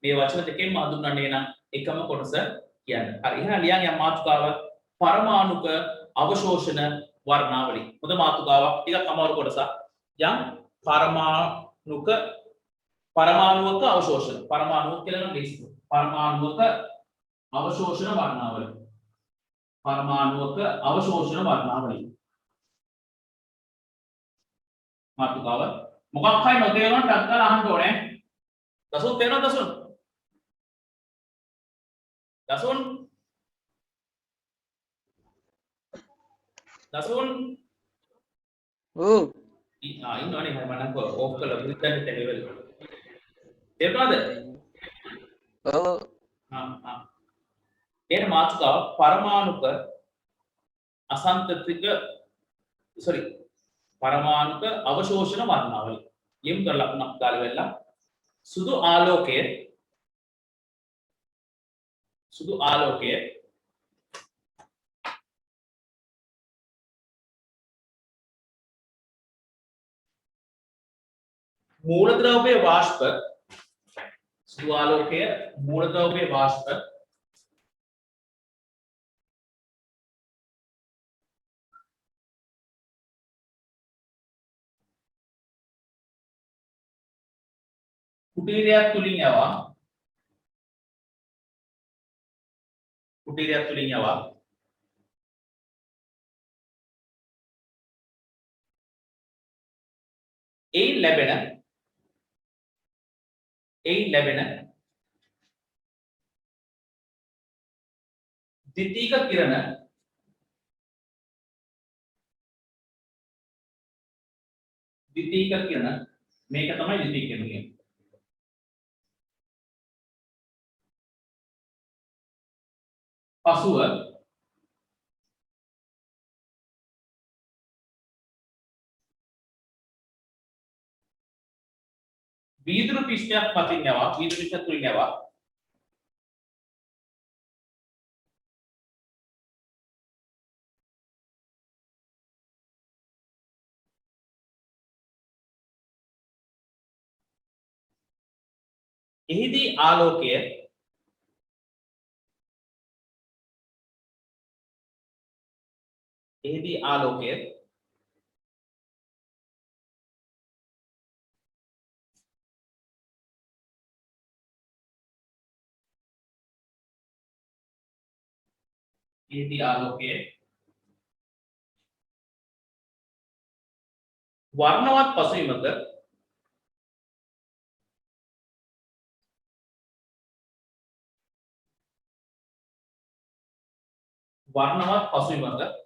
මේ වචන දෙකෙන්ම හඳුන්වන්නේ නම් එකම කොටස කියන්නේ. හරි. එහෙනම් ලියන් යම් මාතෘකාව පරමාණුක අවශෝෂණ වර්ණාවලිය. හොඳ මාතෘකාවක්. ටිකක් අමාරු කොටසක්. යම් පරමාණුක අවශෝෂණ. පරමාණුක කියලා නම් ලේසියි. පරමාණුක අවශෝෂණ වර්ණාවලිය. මාතෘකාව මොකක් හරි නොතේරුණා ටක් ගාලා අහන්න ඕනේ. දසුන් තේරෙනවද දසුන්? ඔව් ඉන්නවනේ මම නම් ඕෆ් කරලා බුද්ධන්ට ලෙවල්. තේරුණාද? ඔව් එන මාතෘකාව පරමාණුක අසන්තතික sorry පරමාණුක අවශෝෂණ වර්ණාවලිය. යම් කර ලකුණක් දාලා වෙලා සුදු ආලෝකය මූලද්‍රව්‍ය වාෂ්ප සුදු ආලෝකය මූලද්‍රව්‍ය වාෂ්ප කුටීරයක් තුලින් යවා එයින් ලැබෙන ද්විතීක කිරණ මේක තමයි ද්විතීක කිරණ කියන්නේ. පසුව වීදුරු පිෂ්ඨයක් මතින් යවා වීදුරු පිෂ්ඨ තුලින් යවා එහිදී ආලෝකය වර්ණවත් පසුබිමක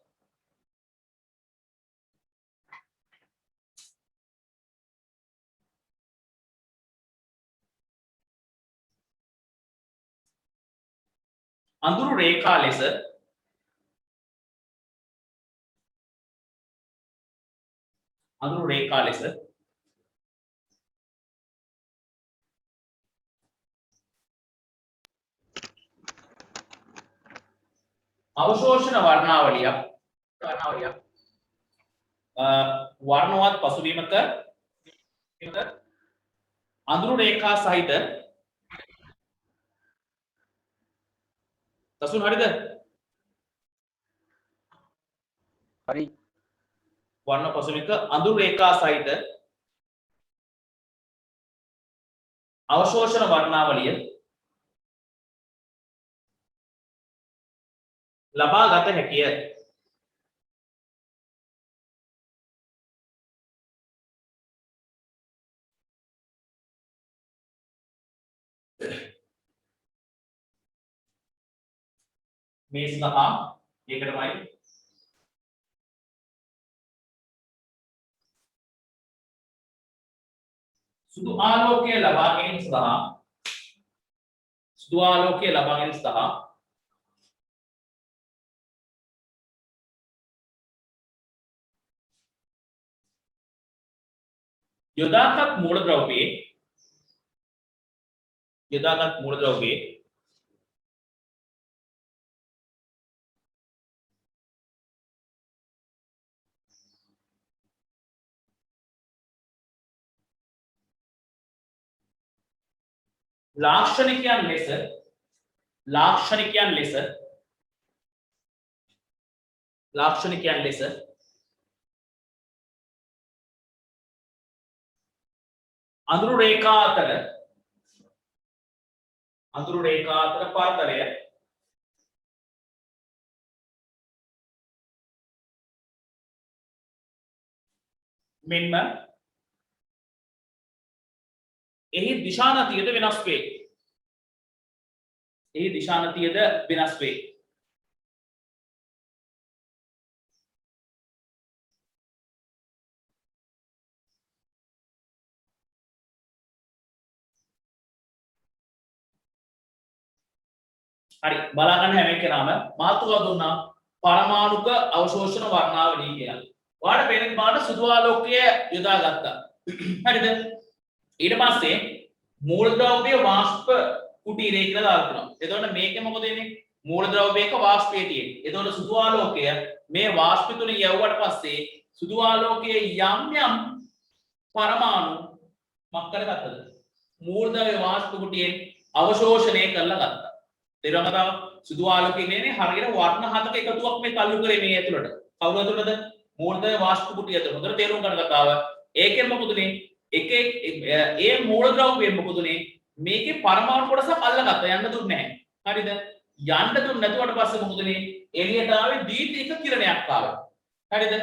අඳුරු රේඛා ලෙස අවශෝෂණ වර්ණාවලියක් වර්ණවත් පසුබිමක අඳුරු රේඛා සහිත තසුන් හරිද? හරි. වර්ණ පසුබිමක අඳුරු රේඛා සහිත අවශෝෂණ වර්ණාවලිය ලබා ගත හැකිය. මේ සඳහා ඒකටමයි සුදු ආලෝකය ලබා ගැනීම සඳහා යොදාගත් මූලද්‍රව්‍යයේ ලාක්ෂණිකයන් ලෙස අඳුරු රේඛා අතර පරතරය මෙන්ම එහි දිශානතියද වෙනස් වේ. හරි බලා ගන්න හැම එකනම මාතෘකාව දුන්නා පරමාණුක අවශෝෂණ වර්ණාවලිය කියලා. ඔයාලට පේන බාට සුදු ආලෝකය යොදාගත්තා. හරිද? ඊට පස්සේ මූලද්‍රව්‍ය වාෂ්ප කුටීරය කියලා දාලා තියෙනවා. එතකොට මේකේ මොකද වෙන්නේ? මූලද්‍රව්‍යයක වාෂ්පය තියෙන්නේ. එතකොට සුදු ආලෝකය මේ වාෂ්ප තුන යවුවට පස්සේ සුදු ආලෝකයේ යම් පරමාණු මක්කර ගත්තද? මූලද්‍රව්‍ය වාෂ්ප කුටියෙන් අවශෝෂණය කරලා ගත්තා. තේරුම් ගත්තා? සුදු ආලෝකයේ ඉන්නේ හරියට වර්ණ හතක එකතුවක් මේ තල්ලු කරේ මේ ඇතුළට. කවුරු ඇතුළටද? මූලද්‍රව්‍ය වාෂ්ප කුටිය ඇතුළට. හොඳට තේරුම් ගන්න කතාව. ඒකෙන් මොකදුනේ? ඒ මූලද්‍රව්‍යයෙන් මොකදුනේ? මේකේ පරමාණු කොටසක් අල්ලගත්තා. යන්න දුන්නේ නැහැ. හරිද? යන්න දුන්නේ නැතුවට පස්සේ මොකදුනේ? එළියට ආවේ දීප්තික කිරණයක් ආවා. හරිද?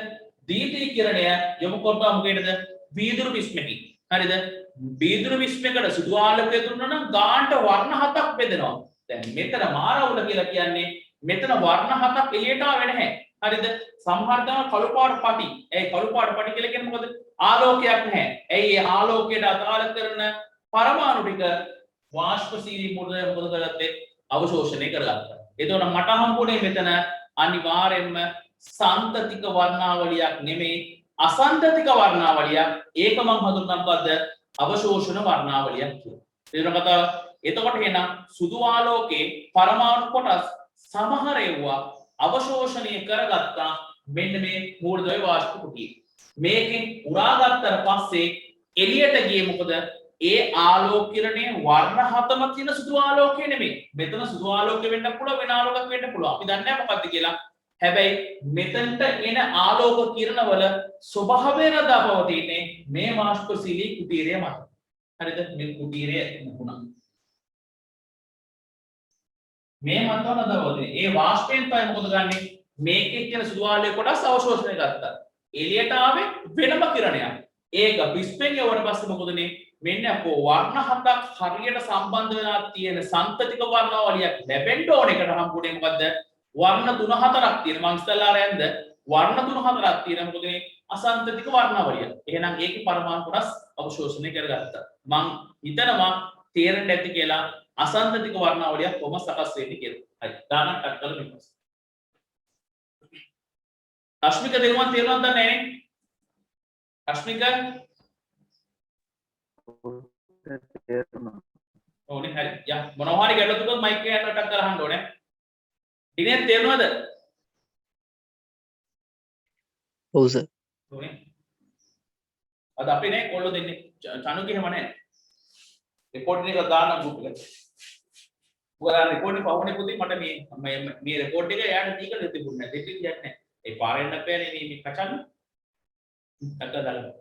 දීප්තික කිරණය යොමු කරපුවා මොකේද? වීදුරු විස්මකින්. හරිද? වීදුරු විස්මයකට සුදු ආලෝකය දුන්නා නම් ගානට වර්ණ හතක් බෙදෙනවා. දැන් මෙතන මාරවුල කියලා කියන්නේ මෙතන වර්ණ හතක් එළියට ආවේ නැහැ. හරිද? සමහර දා කළු පාට පටි. ඒ කළු පාට පටි කියලා කියන්නේ මොකද? ආලෝකයක් නැහැ. ඇයි ඒ ආලෝකයට අදාළ කරන පරමාණු ටික වාෂ්පශීලී මුද්‍රය මොකද කරගත්තේ? අවශෝෂණය කරගත්තා. එතකොට මට හම්බුනේ මෙතන අනිවාර්යයෙන්ම සන්තතික වර්ණාවලියක් නෙමෙයි අසන්තතික වර්ණාවලියක්. ඒක මම හඳුන්වන්නේ මොකද්ද? අවශෝෂණ වර්ණාවලියක් කියලා. තේරුම් ගත්තා? එතකොට එහෙනම් සුදු ආලෝකයේ පරමාණු කොටස් සමහර ඒවා අවශෝෂණය කරගත්තා මෙන්න මේ මූලද්‍රව්‍ය වාෂ්ප කුටිය. මේකෙන් උරාගත්තට පස්සේ එළියට ගියේ මොකද? ඒ ආලෝක කිරණයේ වර්ණ හතම තියෙන සුදු ආලෝකය නෙමෙයි. මෙතන සුදු ආලෝකය වෙන්න පුළුවන්, වෙන ආලෝකයක් වෙන්න පුළුවන්. අපි දන්නේ නැහැ මොකක්ද කියලා. හැබැයි මෙතනට එන ආලෝක කිරණවල ස්වභාවය රඳාපවතින්නේ මේ වාෂ්පශීලී කුටීරය මත. හරිද? මේ කුටීරය නුකුණා. මේ මතව රඳාපවතින්නේ. ඒ වාෂ්පයෙන් තමයි මොකද ගන්නෙ? මේකේ තියෙන සුදු ආලෝක කොටස් අවශෝෂණය ගත්තා. එළියට ආවේ වෙනම කිරණයක්. ඒක විස්පෙන් යවන පස්සේ මොකදනේ? මෙන්න අපෝ වර්ණ හතක් හරියට සම්බන්ධ වෙලා තියෙන සන්තතික වර්ණාවලියක් ලැබෙන්න ඕන එකට හම්බුනේ මොකද්ද? වර්ණ 3-4ක් තියෙන. මං ඉස්සල්ලා ආරයන්ද වර්ණ 3-4ක් තියෙන මොකදනේ? අසන්තතික වර්ණාවලිය. එහෙනම් ඒකේ පරමාණු කොටස් අවශෝෂණය කරගත්තා. මං හිතනවා තේරෙන්න ඇති කියලා අසන්තතික වර්ණාවලියක් කොහොම සකස් වෙන්නේ කියලා. හරි. දානක් අක්කල මෙන්න. අශ්මික දෙවියන් තේරුණාද නැහැ නේ? අශ්මික ඕනේ හරි. යා මොනවා හරි ගැටලුවක් තිබ්බොත් මයික් එක යන්නටක් කරලා අහන්න ඕනේ. ඉතින් තේරුණාද? ඔව් සර්. ඕනේ. අද අපි නේ කොල්ලෝ දෙන්නේ චනු කිහෙම නැහැ. රෙකෝඩින් එක දාන්න ගෲප් එකට. ඔයාලා රෙකෝඩින් පහුනේ පුතේ මට මේ රෙකෝඩ් එක යාට දීලා තිබුණේ නැහැ. දෙටි කියන්නේ නැහැ. ඒ පාරෙන් නැපෑනේ මේ කචන්න. අක්ක දාලා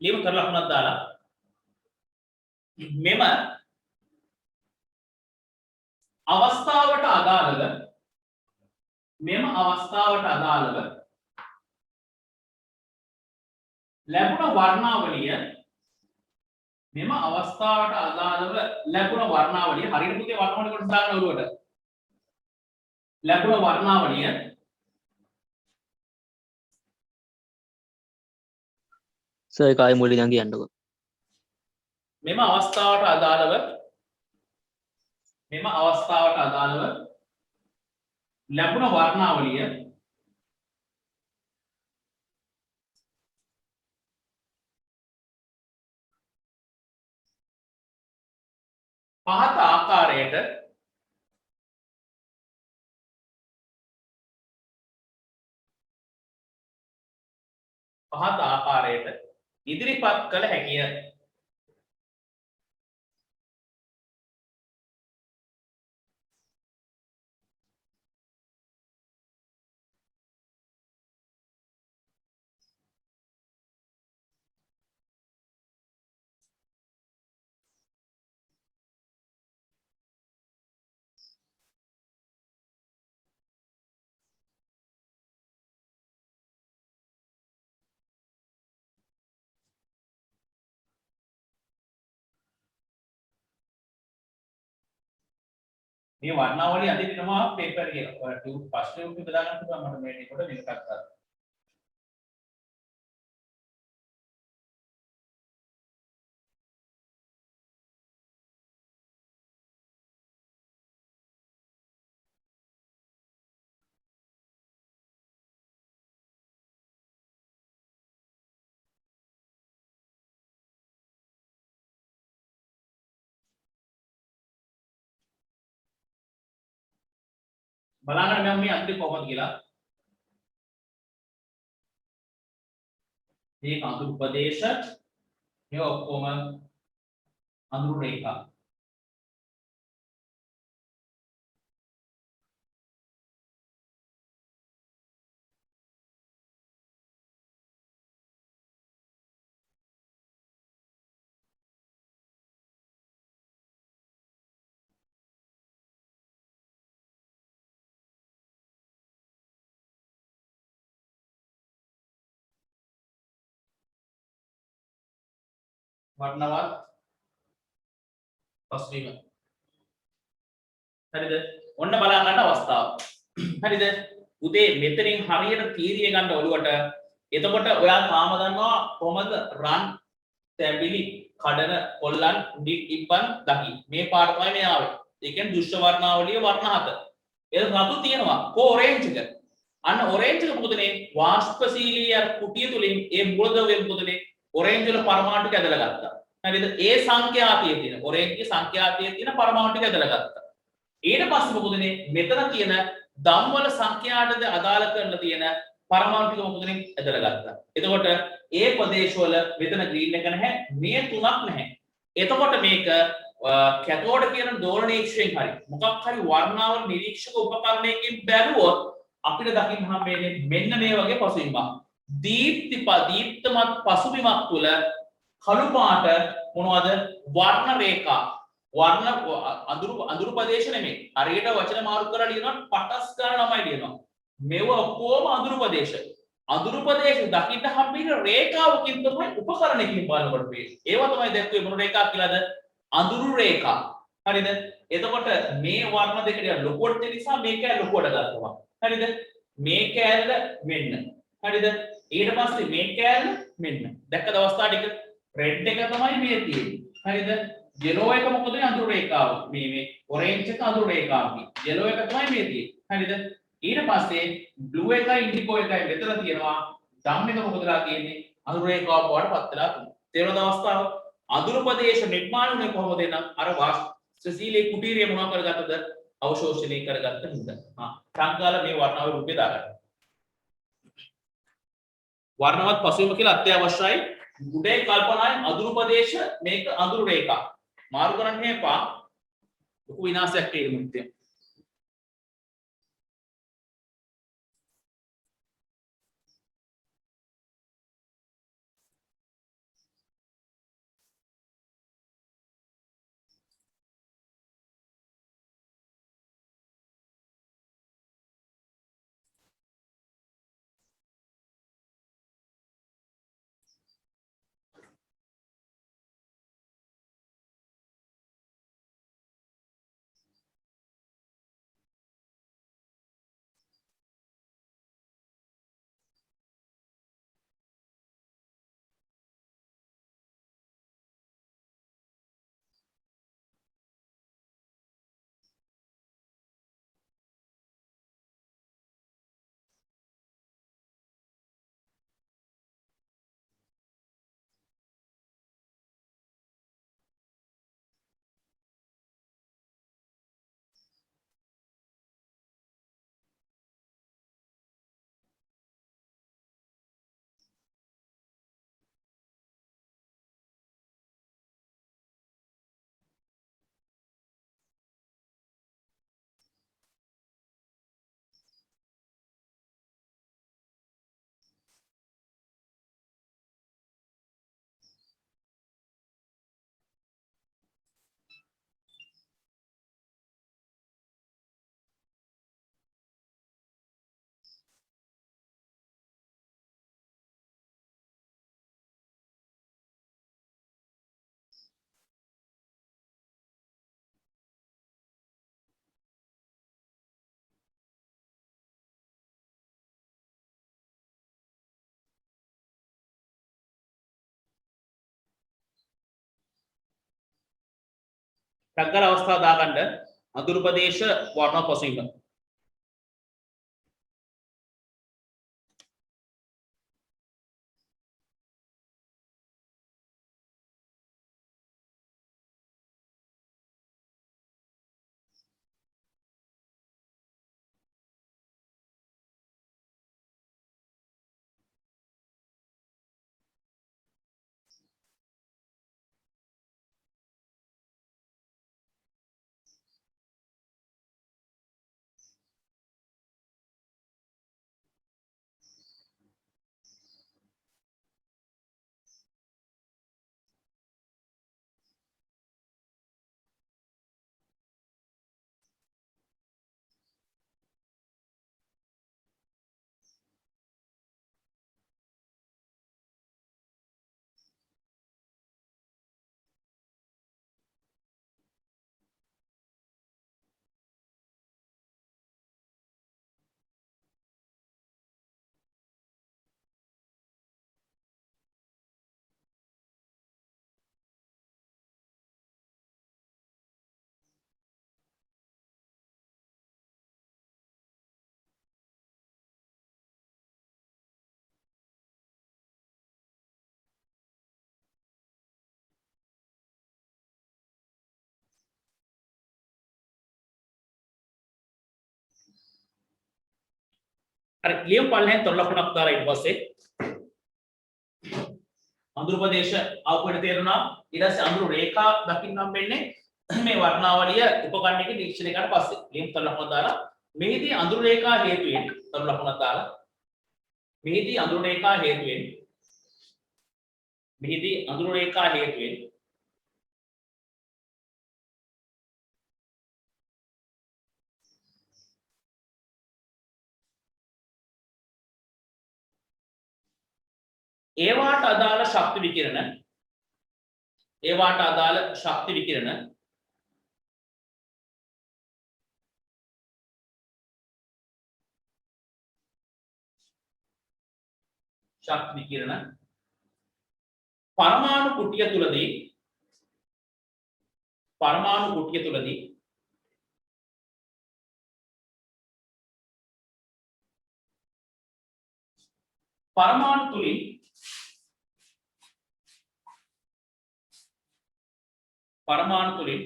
ලියමු කර ලකුණක් දාලා මෙම අවස්ථාවට අදාළව ලැබුණ වර්ණාවලිය හරියට පුතේ වර්ණවල කොට දාන්න ඔළුවට ලැබුණ වර්ණාවලිය සර් ඒක ආයෙ මුලින් ඉඳන් කියන්නකෝ. මෙම අවස්ථාවට අදාළව ලැබුණ වර්ණාවලිය පහත ආකාරයට ඉදිරිපත් කළ හැකිය. මේ වර්ණාවලිය අදිනවා පේපර් එකේ. ඔයාලට ෆස්ට් ටියුබ් එක දාගන්න පුළුවන් මම මේ කොට මේක කරා. බලන්න මම මේ අන්තිම කොහොමද කියලා. මේක අඳුරු ප්‍රදේශ මේ ඔක්කොම අඳුරු රේඛා. වර්ණවත් පසුබිම. හරිද? ඔන්න බලා ගන්න අවස්ථාව. හරිද? උදේ මෙතනින් හරියට තීරිය ගන්න ඔළුවට. එතකොට ඔයා තාම දන්නවා කොහමද රන් තැඹිලි කඩන කොල්ලන් ඉබ්බන් දකි. මේ පාට තමයි මේ ආවේ. ඒ කියන්නේ දුෂ්ට වර්ණාවලිය වර්ණ හත. ඒක රතු තියෙනවා. කො ඔරෙන්ජ් එක. අන්න ඔරෙන්ජ් එක මොකදනේ? වාෂ්පශීලී කුටිය තුලින් ඒ මූලද්‍රව්‍ය මොකදනේ? ඔරෙන්ජ් වල පරමාණු ටික ඇදලා ගත්තා. හරිද? ඒ සංඛ්‍යාතියේ තියෙන ඔරෙන්ජ් ගේ සංඛ්‍යාතියේ තියෙන පරමාණු ටික ඇදලා ගත්තා. ඊට පස්සේ මොකදනේ? මෙතන තියෙන ධම් වල සංඛ්‍යාටද අදාළ කරලා තියෙන පරමාණු ටික මොකදනේ? ඇදලා ගත්තා. එතකොට ඒ ප්‍රදේශ වල මෙතන ග්‍රීන් එක නැහැ. මේ තුනක් නැහැ. එතකොට මේක කැතෝඩ කියන දෝලනීක්ෂයෙන් හරි මොකක් හරි වර්ණාවල නිරීක්ෂක උපකරණයකින් බැලුවොත් අපිට දකින්න හම්බෙන්නේ මෙන්න මේ වගේ පසුබිමක්. දීප්තිමත් පසුබිමක් තුල කළු පාට මොනවද වර්ණ රේඛා වර්ණ අඳුරු ප්‍රදේශ නෙමෙයි හරියට වචන මාරු කරලා ලියනවා පටස් ගන්න ළමයි ලියනවා මේව ඔක්කොම අඳුරු ප්‍රදේශ දකින්න හම්බෙන රේඛාවකින් තමයි උපකරණයකින් බලනකොට පේන්නේ ඒවා තමයි දැක්කේ මොන රේඛා කියලාද අඳුරු රේඛා හරිද එතකොට මේ වර්ණ දෙක ලොකුවට නිසා මේක ලොකුවට ගන්නවා හරිද මේ කැලල මෙන්න හරිද ඊට පස්සේ මේ කැලල මෙන්න දැක්කද අවස්ථා ටික රෙඩ් එක තමයි මේ තියෙන්නේ හරිද yellow එක මොකද අඳුරු රේඛාව මේ orange එක අඳුරු රේඛාව yellow එක තමයි මේ තියෙන්නේ හරිද ඊට පස්සේ blue එකයි indigo එකයි මෙතන තියෙනවා ධම් එක මොකදලා තියෙන්නේ අඳුරු රේඛාව බවට පත් වෙලා තියෙනවා තේරෙනවද අවස්ථාව අඳුරු ප්‍රදේශ නිර්මාණය කොහොමද එනම් අර වාස්තුශීලී කුටීරය මොනවා කරගත්තද අවශෝෂණය කරගත්ත හින්දා සංකාල මේ වර්ණාව රූපේ දාගන්න වර්ණවත් පසුබිම කියලා අත්‍යවශ්‍යයි උඩේ කල්පනායි අඳුරු ප්‍රදේශ මේක අඳුරු රේඛා මාරු කරන්න එපා ලොකු විනාශයක් ඒ මුත්‍ය ටග්ගල අවස්ථාව දාගන්න අඳුරු ප්‍රදේශ වර්ණ පසුබිම. හරි ලියමු පල්ලෙන් තොර ලකුණක් දාලා ඊට පස්සේ අඳුරු ප්‍රදේශ ආපුවට තේරුණා ඊට පස්සේ අඳුරු රේඛා දකින්නම් වෙන්නේ මේ වර්ණාවලිය උපකරණයක නිරීක්ෂණය කරලා පස්සේ ලියමු තොර ලකුණක් දාලා මෙහිදී අඳුරු රේඛා හේතුවෙන් තොර ලකුණක් දාලා මෙහිදී අඳුරු රේඛා හේතුවෙන් ඒවාට අදාළ ශක්ති විකිරණ පරමාණු කුටිය තුලදී පරමාණු තුලින්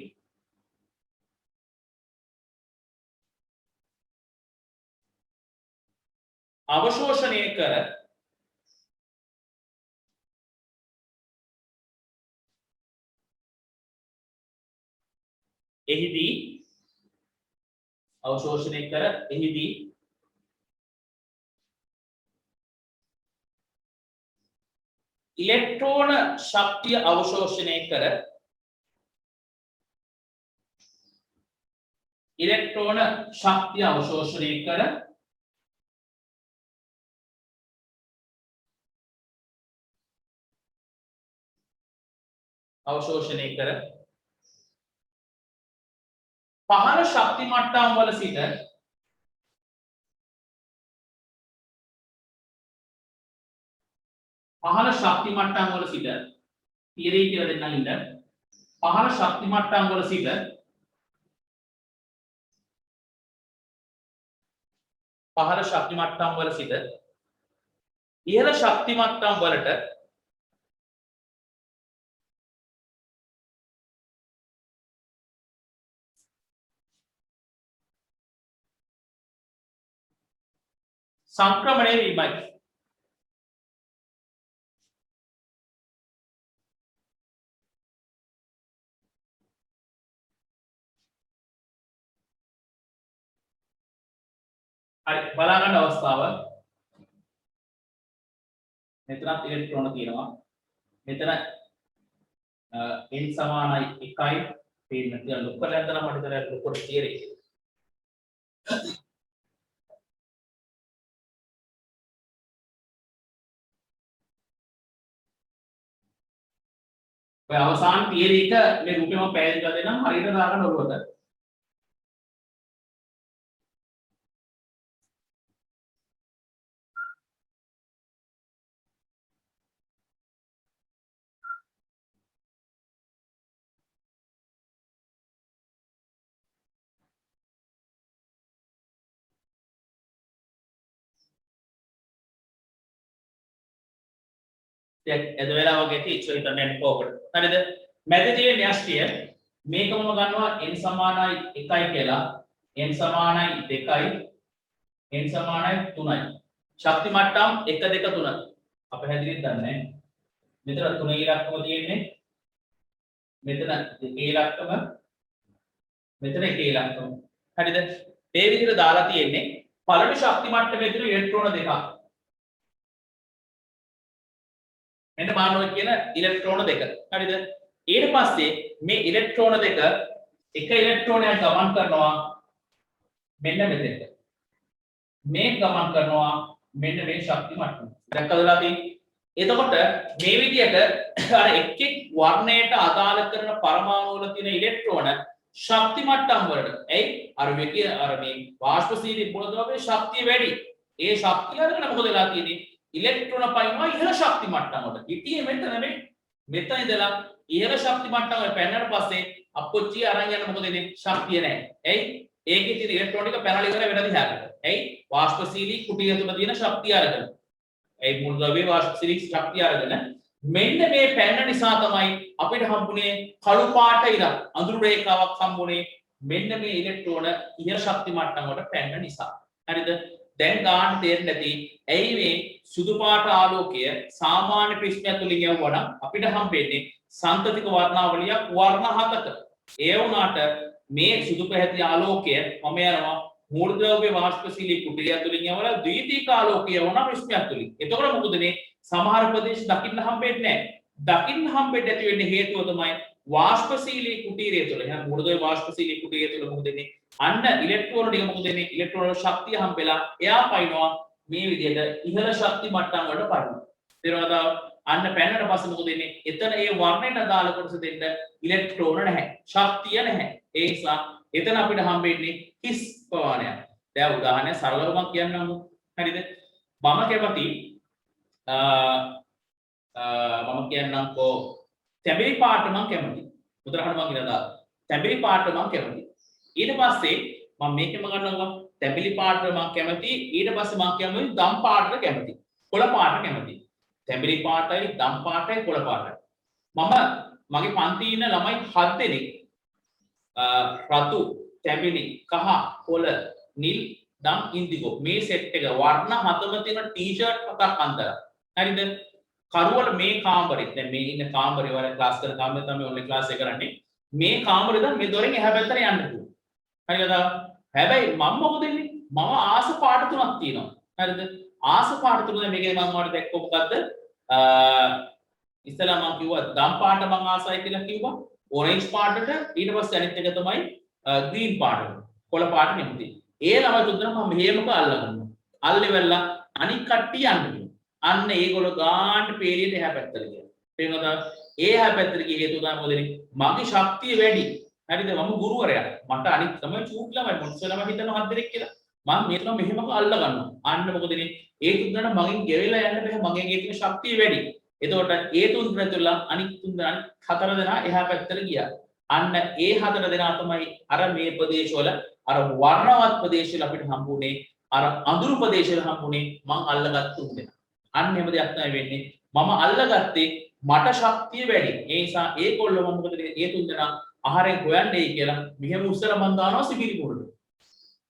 අවශෝෂණය කර එහිදී ඉලෙක්ට්‍රෝන ශක්තිය අවශෝෂණය කර පහළ ශක්ති මට්ටම් වල සිට තියරේ කියලා දෙන්නම් ඉන්න පහළ ශක්ති මට්ටම් වල සිට ඉහළ ශක්ති මට්ටම් වලට සංක්‍රමණය වීමයි. හරි බලා ගන්න අවස්ථාව මෙතනත් ඉලෙක්ට්‍රෝන තියෙනවා මෙතන n සමානයි 1යි පේන්න තියලා ලොක් කරලා යන්න නම් මට ඉතල ලොකුට තියරේ ඔය අවසාන තියරි එක මේ රූපෙම පැහැදිලි කරලා දෙන්නම් හරියට දාගන්න ඔළුවට එද වෙලා වගේ ටීචර් හිතන්නේ කොහොමද හරිද මැද තියෙන න්‍යෂ්ටිය මේකම ගන්නවා n සමානයි 1යි කියලා n සමානයි 2යි n සමානයි 3යි ශක්ති මට්ටම් 1 2 3 අප හැදිරින් දන්නේ මෙතන 3 ඉලක්කම තියෙන්නේ මෙතන 2 ඉලක්කම මෙතන 1 ඉලක්කම හරිද මේ විදිහට දාලා තියෙන්නේ පළවෙනි ශක්ති මට්ටමේ තියෙන ඉලෙක්ට්‍රෝන දෙකක් මෙන්න මානව කියන ඉලෙක්ට්‍රෝන දෙක හරිද ඊට පස්සේ මේ ඉලෙක්ට්‍රෝන දෙක එක ඉලෙක්ට්‍රෝනයක් ගමන් කරනවා මෙන්න මෙතෙන්ට මේ ගමන් කරනවා මෙන්න මේ ශක්ති මට්ටම දැක්කදලා තියෙන්නේ එතකොට මේ විදිහට අර එක් එක් වර්ණයට අදාළ කරන පරමාණු වල තියෙන ඉලෙක්ට්‍රෝන ශක්ති මට්ටම් වලට එයි අර වෙකිය අර මේ වාෂ්පශීලී ගුණධර්මයේ ශක්තිය වැඩි ඒ ශක්තිය අරගෙන මොකද වෙලා තියෙන්නේ ඉලෙක්ට්‍රෝන පයින්නවා ඉහළ ශක්ති මට්ටම් වලට හිටියේ මෙතන නෙමෙයි මෙතන ඉඳලා ඉහළ ශක්ති මට්ටම් වල පැනනට පස්සේ අපොච්චිය අරන් යන මොකද වෙන්නේ ශක්තිය නැහැ එයි ඒකේ තියෙන ඉලෙක්ට්‍රෝන ටික පැනලා ඉවර වෙන දිහාකට එයි වාෂ්පශීලී කුටිය තුළ තියෙන ශක්තිය අරගෙන ඒ මුල්ද්‍රව්‍ය වාෂ්පශීලී ශක්තිය අරගෙන මෙන්න මේ පැන්න නිසා තමයි අපිට හම්බුනේ කළු පාට ඉරක් අඳුරු රේඛාවක් හම්බුනේ මෙන්න මේ ඉලෙක්ට්‍රෝන ඉහළ ශක්ති මට්ටම් වලට පැන්න නිසා හරිද දැන් ගන්න තේරෙන්නේ නැති ඇයි මේ සුදු පාට ආලෝකය සාමාන්‍ය ප්‍රශ්නයක් තුලින් යවුවා නම් අපිට හම්බෙන්නේ සංතතික වර්ණාවලිය වර්ණ හතක ඒ වුණාට මේ සුදු පැහැති ආලෝකය මම යනවා මූලද්‍රව්‍ය වාෂ්පශීලී කුටිය තුලින් යවලා ද්විතීක ආලෝකය වුණා ප්‍රශ්නයක් තුලින් එතකොට මොකද මේ සමහර ප්‍රදේශ දකින්න හම්බෙන්නේ නැහැ දකින්න හම්බෙන්න ඇති වෙන්නේ හේතුව තමයි වාෂ්පශීලී කුටීරය තුළ එහෙනම් මූලද්‍රව්‍ය වාෂ්පශීලී කුටීරය තුළ මොකද වෙන්නේ අන්න ඉලෙක්ට්‍රෝන ටික මොකද වෙන්නේ ඉලෙක්ට්‍රෝන ශක්තිය හම්බෙලා එයා පයින්නවා මේ විදිහට ඉහළ ශක්ති මට්ටම් වලට පයින්නවා තේරෙනවද අන්න පැනනට පස්සේ මොකද වෙන්නේ එතන ඒ වර්ණයට අදාළ කොටස දෙන්න ඉලෙක්ට්‍රෝන නැහැ ශක්තිය නැහැ ඒ නිසා එතන අපිට හම්බෙන්නේ හිස් ප්‍රමාණයක් දැන් උදාහරණයක් සරලව මම කියන්නම් හරිද මම කැමති මම කියන්නම්කෝ තැඹිලි පාට මම කැමති උදාහරණ මම කියනවා තැඹිලි පාට මම කැමති ඊට පස්සේ මම මේකම ගන්නවා තැඹිලි පාට මම කැමති ඊට පස්සේ මම කැමති දම් පාටට කැමති කොළ පාට කැමති තැඹිලි පාටයි දම් පාටයි කොළ පාටයි මම මගේ පන්තියේ ඉන්න ළමයි 7 දෙනෙක් රතු තැඹිලි කහ කොළ නිල් දම් ඉන්දිගෝ මේ සෙට් එක වර්ණ හතම තියෙන ටී-ෂර්ට් පතක් අන්දලා හරිද කරුවල මේ කාමරේ දැන් මේ ඉන්න කාමරේ වල ක්ලාස් කරන කාමරේ තමයි ඔන්ලයින් ක්ලාස් එක කරන්නේ මේ කාමරේ දැන් මේ දොරෙන් එහා පැත්තට යන්න පුළුවන් හරිද හැබැයි මම මොකද වෙන්නේ මම ආස පාට තුනක් තියෙනවා හරිද ආස පාට තුන දැන් මේකේ මම ඔයාලට දැක්කෝ මොකද්ද ඉස්සලා මම කිව්වා දම් පාට මම ආසයි කියලා කිව්වා ඔරෙන්ජ් පාටට ඊට පස්සේ අනිත් එක තමයි ග්‍රීන් පාටට කොළ පාට නෙමෙයි ඒ ළමයි තුන්දෙනා මම මෙහෙමක අල්ලගන්නවා අල්ලෙවලා අනික් කට්ටිය යන්න අන්න ඒගොල්ලෝ ගාන්න පේලියට එහා පැත්තට ගියා. තේරුණාද? ඒ එහා පැත්තට ගිය හේතුව තමයි මොකද? මගේ ශක්තිය වැඩි. හරිද? මම ගුරුවරයා. මට අනිත් තමයි චූට් ළමයි මොන්ස් ළමයි හිතනවා 7 දෙනෙක් කියලා. මම මේ තුන මෙහෙම අල්ල ගන්නවා. අන්න මොකද මේ? ඒ තුන්දෙනා මගෙන් ගෙවිලා යන්න බෑ. මගේ ගේ තියෙන ශක්තිය වැඩි. එතකොට ඒ තුන්දෙනා තුලා අනිත් තුන්දෙනා 4 දෙනා එහා පැත්තට ගියා. අන්න ඒ 4 දෙනා තමයි අර මේ ප්‍රදේශවල අර වර්ණවත් ප්‍රදේශවල අපිට හම්බුනේ අර අඳුරු ප්‍රදේශවල හම්බුනේ මං අල්ලගත් තුන්දෙනා. අන්න එහෙම දෙයක් තමයි වෙන්නේ මම අල්ලගත්තේ මට ශක්තිය වැඩි ඒ නිසා ඒගොල්ලෝ මම මොකද ඒ තුන්දෙනා ආහාරයෙන් හොයන්නේ කියලා මෙහෙම උස්සලා මම දානවා සිපිරි මුරට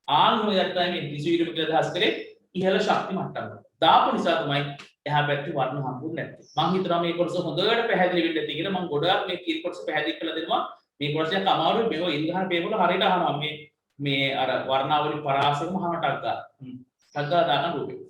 ආන් ඔය දෙයක් තමයි මේ සිපිරි කියලා දහස් කරේ ඉහළ ශක්ති මට්ටම දාපු නිසා තමයි එහා පැත්තේ වර්ණ හම්බුනේ නැත්තේ මම හිතනවා මේ කොටස හොඳට පැහැදිලි වෙන්න ඇති කියලා මම ගොඩාක් මේ කීල් කොටස පැහැදිලි කරලා දෙනවා මේ කොටසක් අමාරුයි මේව ඉල්ගහන පේපර් හරියට අහනවා මේ අර වර්ණාවලි පරාසෙම අහනටක් ගන්න දාන රූපේ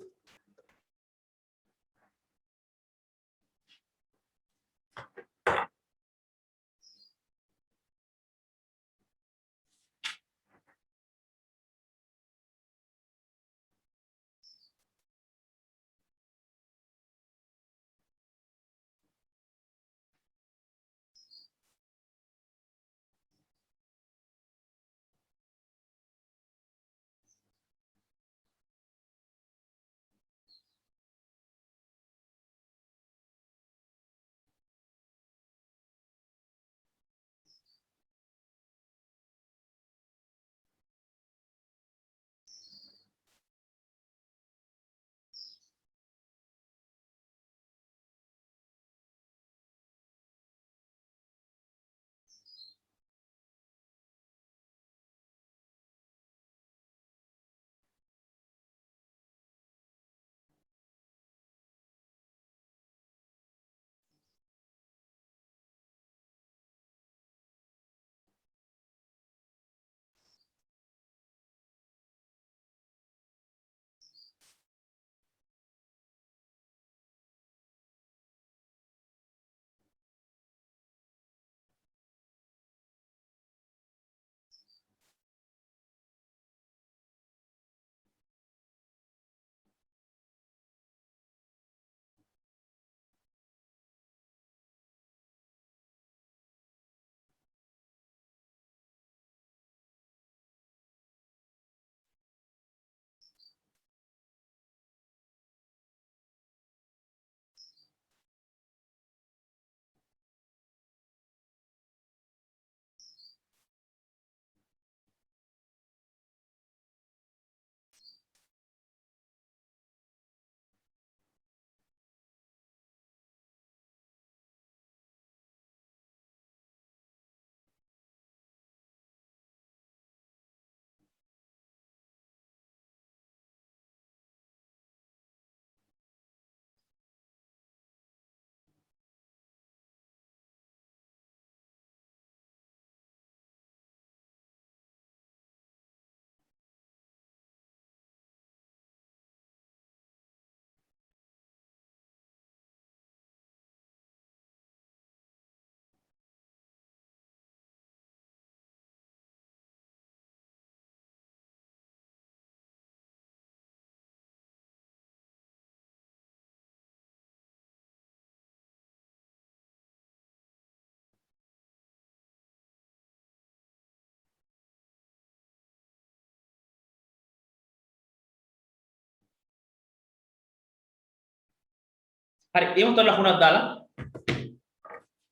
හරි ඒ උතර ලකුණක් දාලා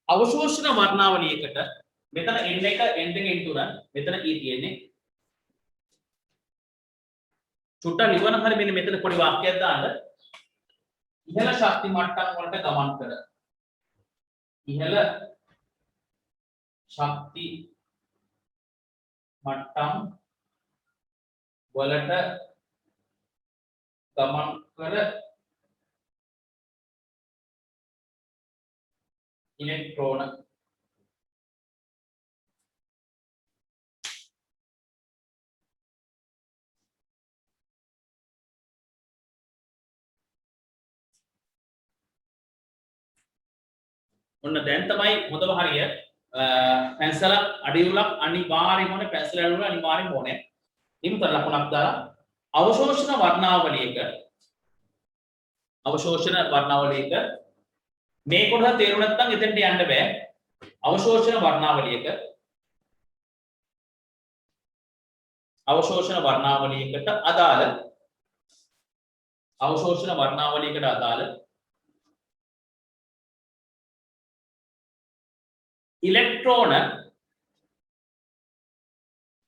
අවශෝෂණ වර්ණාවලියකට මෙතන n එක n දෙක n තුන මෙතන e තියෙන්නේ චුට්ටක් නිවන හරි මෙන්න මෙතන පොඩි වාක්‍යයක් දාන්න ඉහළ ශක්ති මට්ටම් වලට ගමන් කර ඉහළ ශක්ති මට්ටම් වලට ගමන් කර ඉලෙක්ට්‍රෝන ඔන්න දැන් තමයි හොඳම හරිය පැන්සල අඩියුලක් අනිවාර්යයෙන්ම ඕනේ පැන්සල අඩියුල අනිවාර්යයෙන්ම ඕනේ ඉමුතර ලකුණක් දාලා අවශෝෂණ වර්ණාවලියක මේ කොටස තේරුම් නැත්නම් එතෙන්ට යන්න බෑ අවශෝෂණ වර්ණාවලියකට අදාළ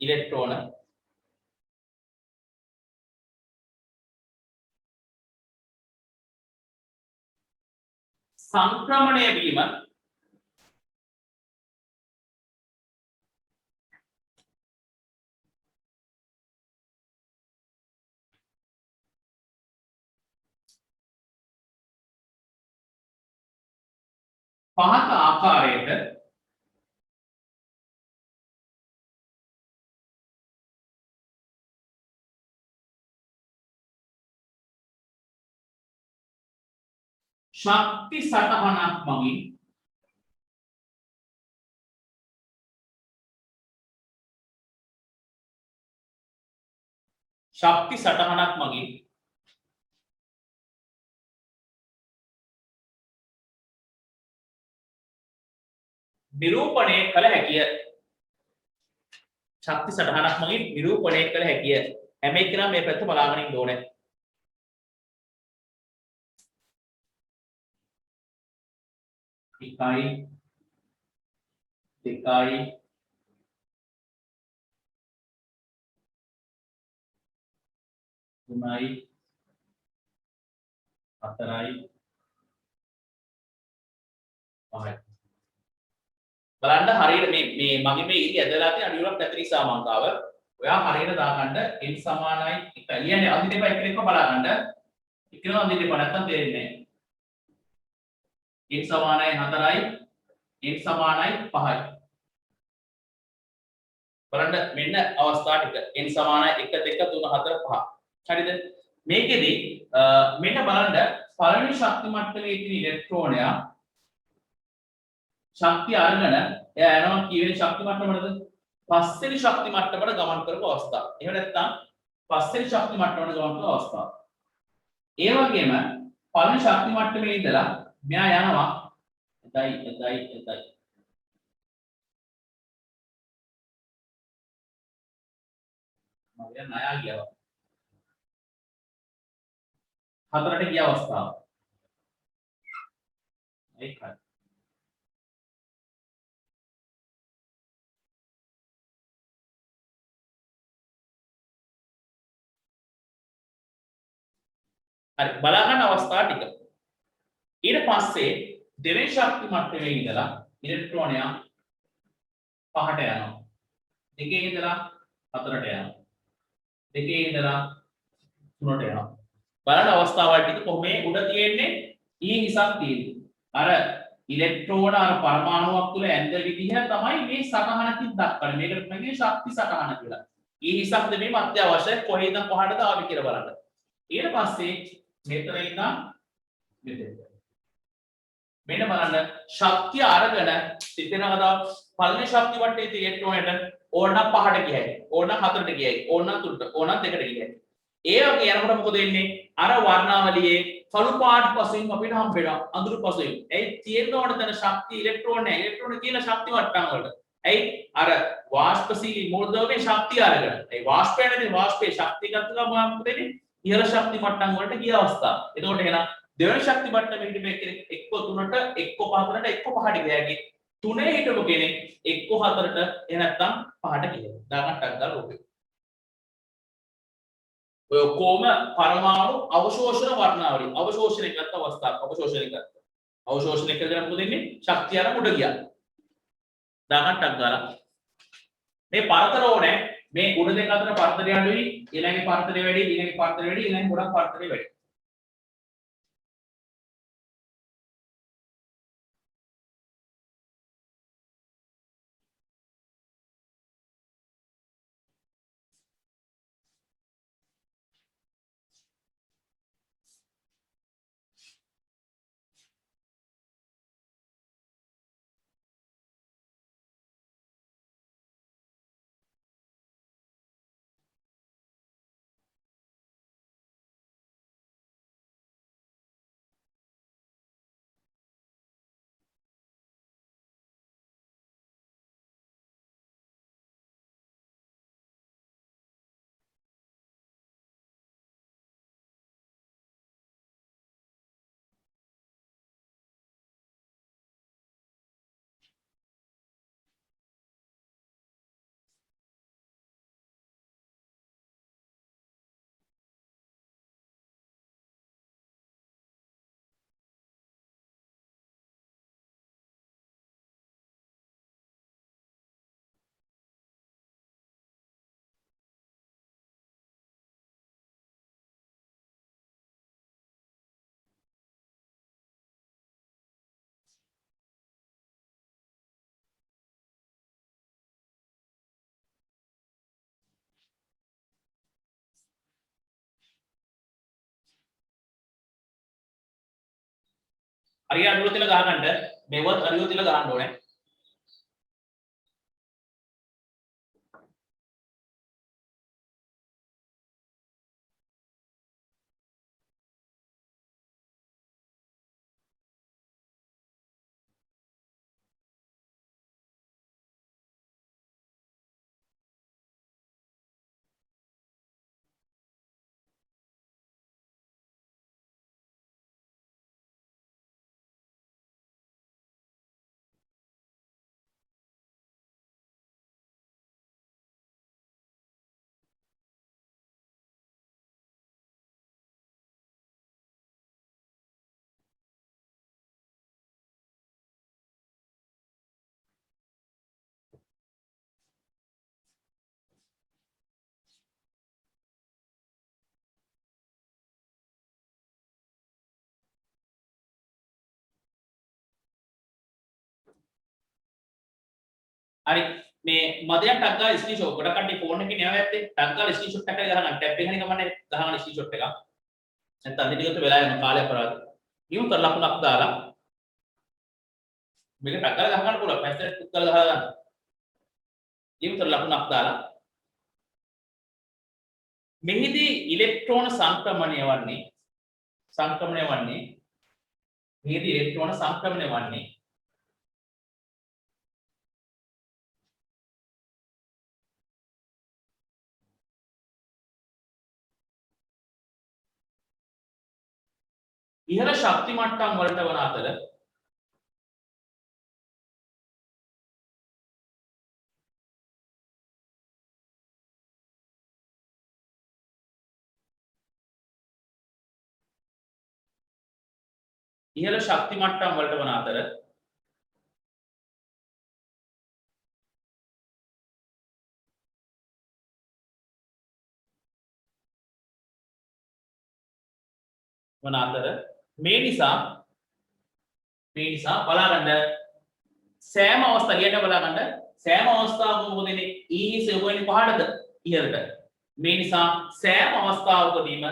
ඉලෙක්ට්‍රෝන සංක්‍රමණය වීම පහත ආකාරයට ශක්ති සටහනක් මගින් නිරූපණය කළ හැකිය. ශක්ති සටහනක් මගින් නිරූපණය කළ හැකිය. හැම එකනම මේ පැත්ත බලාගෙන ඉන්න ඕනේ. එකයි දෙකයි තුනයි හතරයි පහයි බලන්න හරියට මේ මගේ මේ ඉරි ඇදලා තියෙන අඩියක් නැති නිසා මංගාව ඔයා හරියට දාගන්න n සමානයි එක එළියනේ අඳින්න එපා එකෙක්ව බලාගන්න එකෙක්ව අඳින්න එපා නැත්තම් තේරෙන්නේ නැහැ n සමානයි 4යි n සමානයි 5යි බලන්න මෙන්න අවස්ථා ටික n සමානයි 1 2 3 4 5 හරිද මේකෙදි මෙන්න බලන්න පළවෙනි ශක්ති මට්ටමේ තියෙන ඉලෙක්ට්‍රෝනයා ශක්තිය අරගෙන එයා යනවා කීවෙනි ශක්ති මට්ටමටද පස්වෙනි ශක්ති මට්ටමට ගමන් කරපු අවස්ථාව. එහෙම නැත්නම් පස්වෙනි ශක්ති මට්ටමට ගමන් කරපු අවස්ථාව. ඒ වගේම පළවෙනි ශක්ති මට්ටමේ ඉඳලා මෙයා යනවා එතයි මම ණයා ගියා. හතරට ගිය අවස්ථාව. ඒකයි. හරි බලා ගන්න අවස්ථා ටික. ඊට පස්සේ දෙවෙනි ශක්ති මට්ටමේ ඉඳලා ඉලෙක්ට්‍රෝනයා පහට යනවා. දෙකේ ඉඳලා හතරට යනවා. දෙකේ ඉඳලා තුනට යනවා. බලන්න අවස්ථාවල් ටික කොහොමද උඩ තියෙන්නේ E හිසක් තියෙන්නේ. අර ඉලෙක්ට්‍රෝන අර පරමාණුවක් තුල ඇඳ විදිහ තමයි මේ සටහනකින් දක්වන්නේ. මේකට කියන්නේ ශක්ති සටහන කියලා. E හිසක් දෙමේ මධ්‍ය අවශ්‍ය කොහේද කොහටද ආවි කියලා බලන්න. ඊට පස්සේ මෙතන ඉඳන් මෙතෙන්ට. මෙන්න බලන්න ශක්තිය අරගෙන තිතනවද පළවෙනි ශක්ති වටේ තියෙන ඉලෙක්ට්‍රෝනයට ඕනනම් 5ට ගියයි ඕනනම් 4ට ගියයි ඕනනම් 3ට ඕනනම් 2ට ගියයි. ඒ වගේ යනකොට මොකද වෙන්නේ? අර වර්ණාවලියේ කළු පාට පසුබිම් අපිට හම්බ වෙනවා අඳුරු පසුබිම්. ඒ තියෙන ඕන තන ශක්තිය ඉලෙක්ට්‍රෝන නැහැ. ඉලෙක්ට්‍රෝන කියන ශක්ති මට්ටම් වලට. ඇයි? අර වාෂ්පශීලී මූලද්‍රව්‍යයේ ශක්තිය අරගෙන. ඒ වාෂ්පයනේ වාෂ්පයේ ශක්තිය ගන්න ගමන් මොකද වෙන්නේ? ඉහළ ශක්ති මට්ටම් වලට ගිය අවස්ථාව. එතකොට එහෙනම් දෙවන ශක්ති මට්ටමේ හිටපු කෙනෙක් එක්ක 3ට එක්ක 4ට එක්ක 5ට ගියාගේ 3 හිටපු කෙනෙක් එක්ක 4ට එහෙ නැත්නම් 5ට ගියා. දාගන්නක් දාලා රූපේ. ඔය කොම පරමාණු අවශෝෂණ වර්ණාවලි අවශෝෂණය කරත් අවස්ථාවක් අවශෝෂණය කරත් අවශෝෂණය කරගෙන මොකද වෙන්නේ ශක්තිය අර උඩ ගියා දාගන්නක් දාලා මේ පරතර ඕනේ මේ උඩ දෙක අතර පරතරය අඩුයි ඊළඟේ පරතරය වැඩි ඊළඟේ පරතරය වැඩි ඊළඟේ ගොඩක් පරතරය වැඩි හරිය අඩුව තියලා ගහගන්න මෙවත් අඩුව තියලා ගහන්න ඕනේ හරි මේ මදයන් ටක් ගාලා ස්ක්‍රීන්ෂොට් ගොඩක් කට්ටිය ෆෝන් එකේ න්යාය ඇත්තේ ටක් ගාලා ස්ක්‍රීන්ෂොට් එකක් ගහගන්න ටැප් එකෙන් කමන්නේ ගහගන්න ස්ක්‍රීන්ෂොට් එකක් නැත්නම් දිගට වෙලා යන කාලය අපරාධ නියුතර ලකුණක් දාලා මේක ටක් ගාලා ගහගන්න පුළුවන් පැත්තට ටක් ගාලා ගහලා ගන්න නියුතර ලකුණක් දාලා මෙහිදී ඉලෙක්ට්‍රෝන සංක්‍රමණය වන්නේ මෙහිදී ඉලෙක්ට්‍රෝන සංක්‍රමණය වන්නේ ඉහළ ශක්ති මට්ටම් වලට වන අතර ඉහළ ශක්ති මට්ටම් වලට වන අතර මේ නිසා බලා ගන්න සෑම අවස්ථාවකදී බලා ගන්න සෑම අවස්ථාවකම මොකද වෙන්නේ E is equal පහටද ඉහළට මේ නිසා සෑම අවස්ථාවකදීම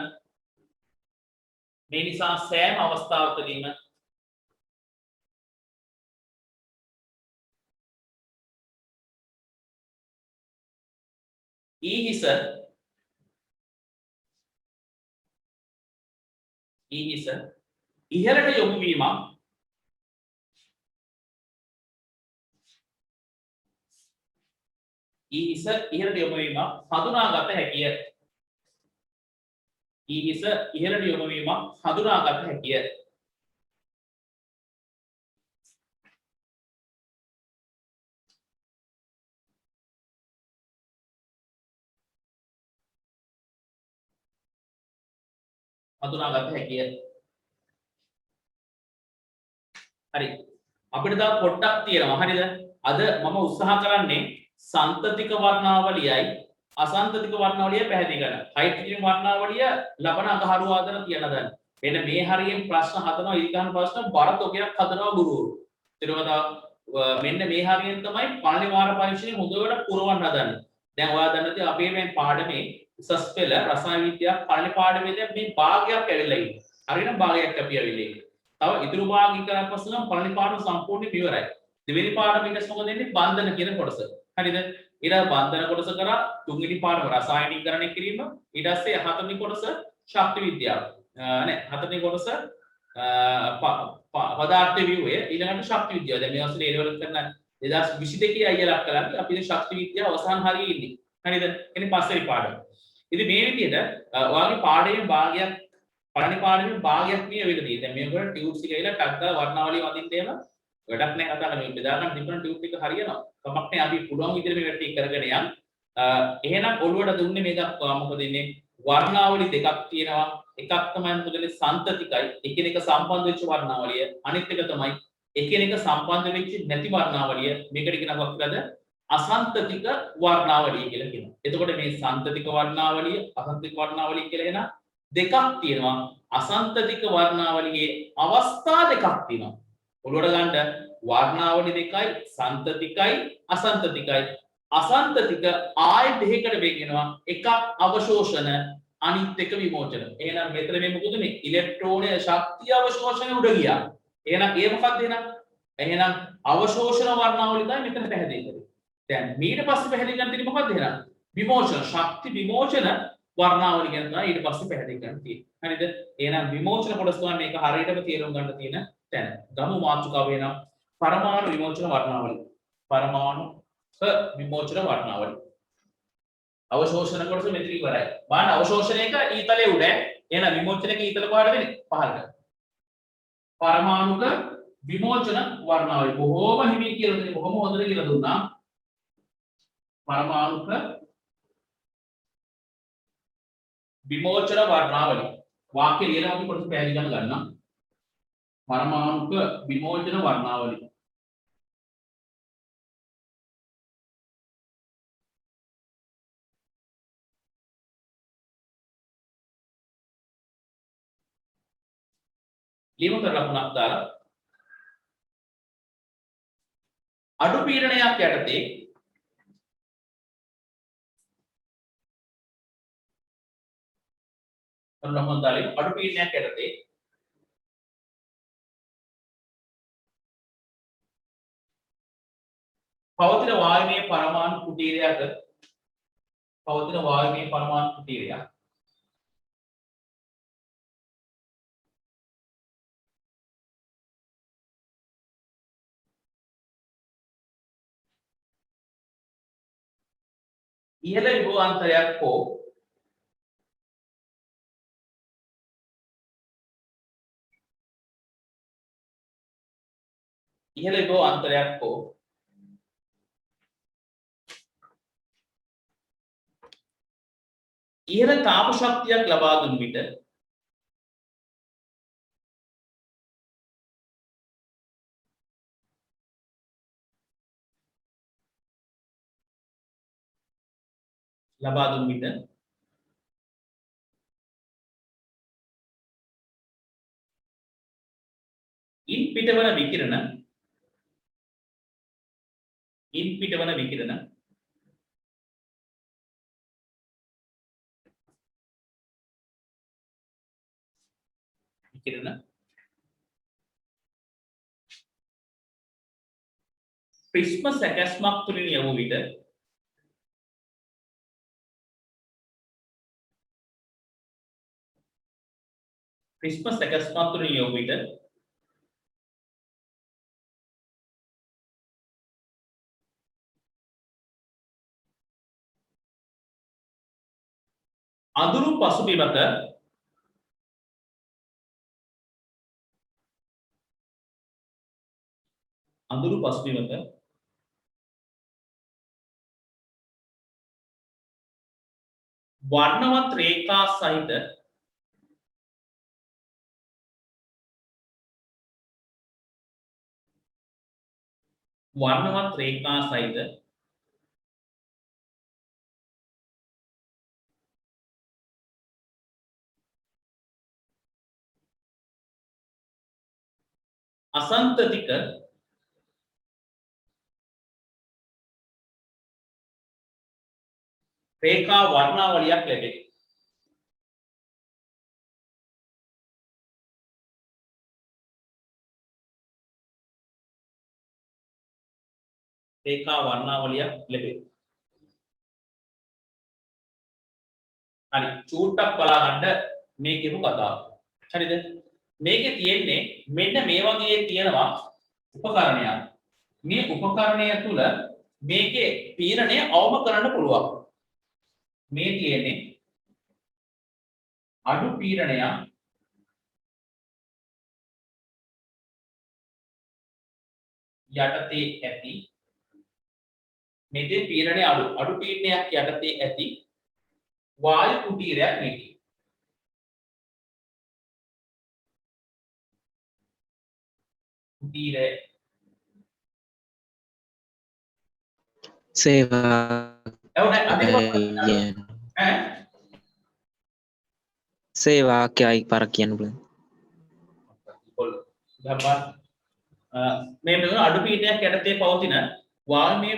E is ඉහළට යොමු වීමක් හඳුනාගත හැකිය. ඊහිස ඉහළට යොමු වීමක් හඳුනාගත හැකිය. හඳුනාගත හැකිය. හරි. අපිට තව පොඩ්ඩක් තියෙනවා. හරිද? අද මම උත්සාහ කරන්නේ සන්තතික වර්ණාවලියයි අසන්තතික වර්ණාවලිය පැහැදිලි කරන්න. හයිඩ්‍රජන් වර්ණාවලිය ලබන අඟහරු ආදන තියන දැන්. මෙන්න මේ හරියෙන් ප්‍රශ්න හදනවා ඉරිගාන ප්‍රශ්න බරතොගයක් හදනවා ගුරුවරු. ඊට මෙන්න මේ හරියෙන් තමයි පළවෙනි වාර පරීක්ෂණය හොඳට පුරවන්න හදන්නේ. දැන් ඔයා දන්නද අපේ මේ පාඩමේ උසස් පෙළ රසායන විද්‍යාව පළවෙනි පාඩමේ දැන් මේ භාගයක් ඇවිල්ලා ඉන්නේ. හරියනම් භාගයක් අපි ඇවිල්ලා ඉන්නේ. තව ඉතුරු භාග ඉක්කරක් පස්සේ නම් පළවෙනි පාඩම සම්පූර්ණයෙන් ඉවරයි. දෙවෙනි පාඩම ඊට පස්සේ මොකද වෙන්නේ? බන්ධන කියන කොටස. හරිද? ඊට බන්ධන කොටස කරා තුන්වෙනි පාඩම රසායනීකරණය කිරීම. ඊට පස්සේ හතරවෙනි කොටස ශක්ති විද්‍යාව. නෑ හතරවෙනි කොටස පදාර්ථ ව්‍යුහය ඊළඟට ශක්ති විද්‍යාව. දැන් මේ අවස්ථේ A level කරන 2022 අයියලා කරන්නේ අපි දැන් ශක්ති විද්‍යාව අවසන් හරියේ ඉන්නේ. හරිද? එන්නේ පස්වෙනි පාඩම. ඉතින් මේ විදිහට ඔයාගේ පාඩමේ භාගයක් පළවෙනි පාඩමේ භාගයක් නිය වෙලා තියෙනවා. දැන් මේකට ටියුබ්ස් එක ඇවිල්ලා ටක් ගාලා වර්ණාවලිය වදින්න එහෙම වැඩක් නැහැ කතා කරන්නේ. බෙදා ගන්න තිබුණ ටියුබ් එක හරියනවා. කමක් නැහැ අපි පුළුවන් විදිහට මේ වැඩේ කරගෙන යන්න. එහෙනම් ඔළුවට දුන්නේ මේ දක්වා මොකද ඉන්නේ වර්ණාවලි දෙකක් තියෙනවා. එකක් තමයි මොකදනේ සන්තතිකයි එකිනෙක සම්බන්ධ වෙච්ච වර්ණාවලිය. අනිත් එක තමයි එකිනෙක සම්බන්ධ වෙච්ච නැති වර්ණාවලිය. මේකට කියනවා මොකක්ද? අසන්තතික වර්ණාවලිය කියලා කියනවා. එතකොට මේ සන්තතික වර්ණාවලිය අසන්තතික වර්ණාවලිය කියලා එන දෙකක් තියෙනවා. අසන්තතික වර්ණාවලියේ අවස්ථා දෙකක් තියෙනවා. ඔළුවට ගන්න වර්ණාවලි දෙකයි සන්තතිකයි අසන්තතිකයි. අසන්තතික ආය දෙකකට බෙදෙනවා. එකක් අවශෝෂණ අනිත් එක විමෝචන. එහෙනම් මෙතන මේ මොකද මේ ඉලෙක්ට්‍රෝනයේ ශක්තිය අවශෝෂණය උඩ ගියා. එහෙනම් ඒ මොකක්ද එහෙනම් අවශෝෂණ වර්ණාවලිය තමයි මෙතන පැහැදිලි කරන්නේ. දැන් ඊට පස්සේ පැහැදිලි කරන්න තියෙන්නේ මොකක්ද එහෙනම්? විමෝචන ශක්ති විමෝචන වර්ණාවලිය ගැන තමයි ඊට පස්සේ පැහැදිලි කරන්න තියෙන්නේ. හරිද? එහෙනම් විමෝචන කොටස තමයි මේක හරියටම තේරුම් ගන්න තියෙන තැන. ගමු මාතෘකාව වෙනම් පරමාණු විමෝචන වර්ණාවලිය. පරමාණු විමෝචන වර්ණාවලිය. අවශෝෂණ කොටස මෙතන ඉවරයි. බලන්න අවශෝෂණයක ඊතලයේ උඩ එහෙනම් විමෝචනයක ඊතල කොහාට වෙන්නේ? පහළට. පරමාණුක විමෝචන වර්ණාවලිය බොහෝම හිමි කියලා දෙන්නේ බොහොම හොඳට කියලා දුන්නා. පරමාණුක විමෝචන වර්ණාවලිය. වාක්‍ය ලියලා අපි කොටස පැහැදිලි කරලා ගන්නවා. පරමාණුක විමෝචන වර්ණාවලිය. ලියමු කරලකුණක් දාලා අඩු පීඩනයක් යටතේ කරලකුණක් දාලා අඩු පීඩනයක් යටතේ පවතින වායුමය පරමාණු කුටීරයක ඉහළ විභවාන්තරයක් හෝ ඉහළ තාප ශක්තියක් ලබා දුන් විට ඉන් පිටවන විකිරණ ප්‍රිස්ම සැකැස්මක් තුලින් යවු විට අඳුරු පසුබිමක අඳුරු පසුබිමක වර්ණවත් රේඛා සහිත අසන්තතික රේඛා වර්ණාවලියක් ලැබේ. රේඛා වර්ණාවලියක් ලැබේ. හරි චූට්ටක් බලා ගන්න මේ කියපු කතාව. හරිද? මේකේ තියෙන්නේ මෙන්න මේ වගේ තියෙනවා උපකරණයක්. මේ උපකරණය තුල මේකේ පීඩනය අවම කරන්න පුළුවන්. මේ තියෙන්නේ අඩු පීඩනයක් යටතේ ඇති මෙතේ පීඩනය අඩු පීඩනයක් යටතේ ඇති වායු කුටීරයක් මේකේ. කුටීරය සේවාක්‍යයි පරක් කියන්න මේ අඩු පීඩනයක් යටතේ පවතින වායුමය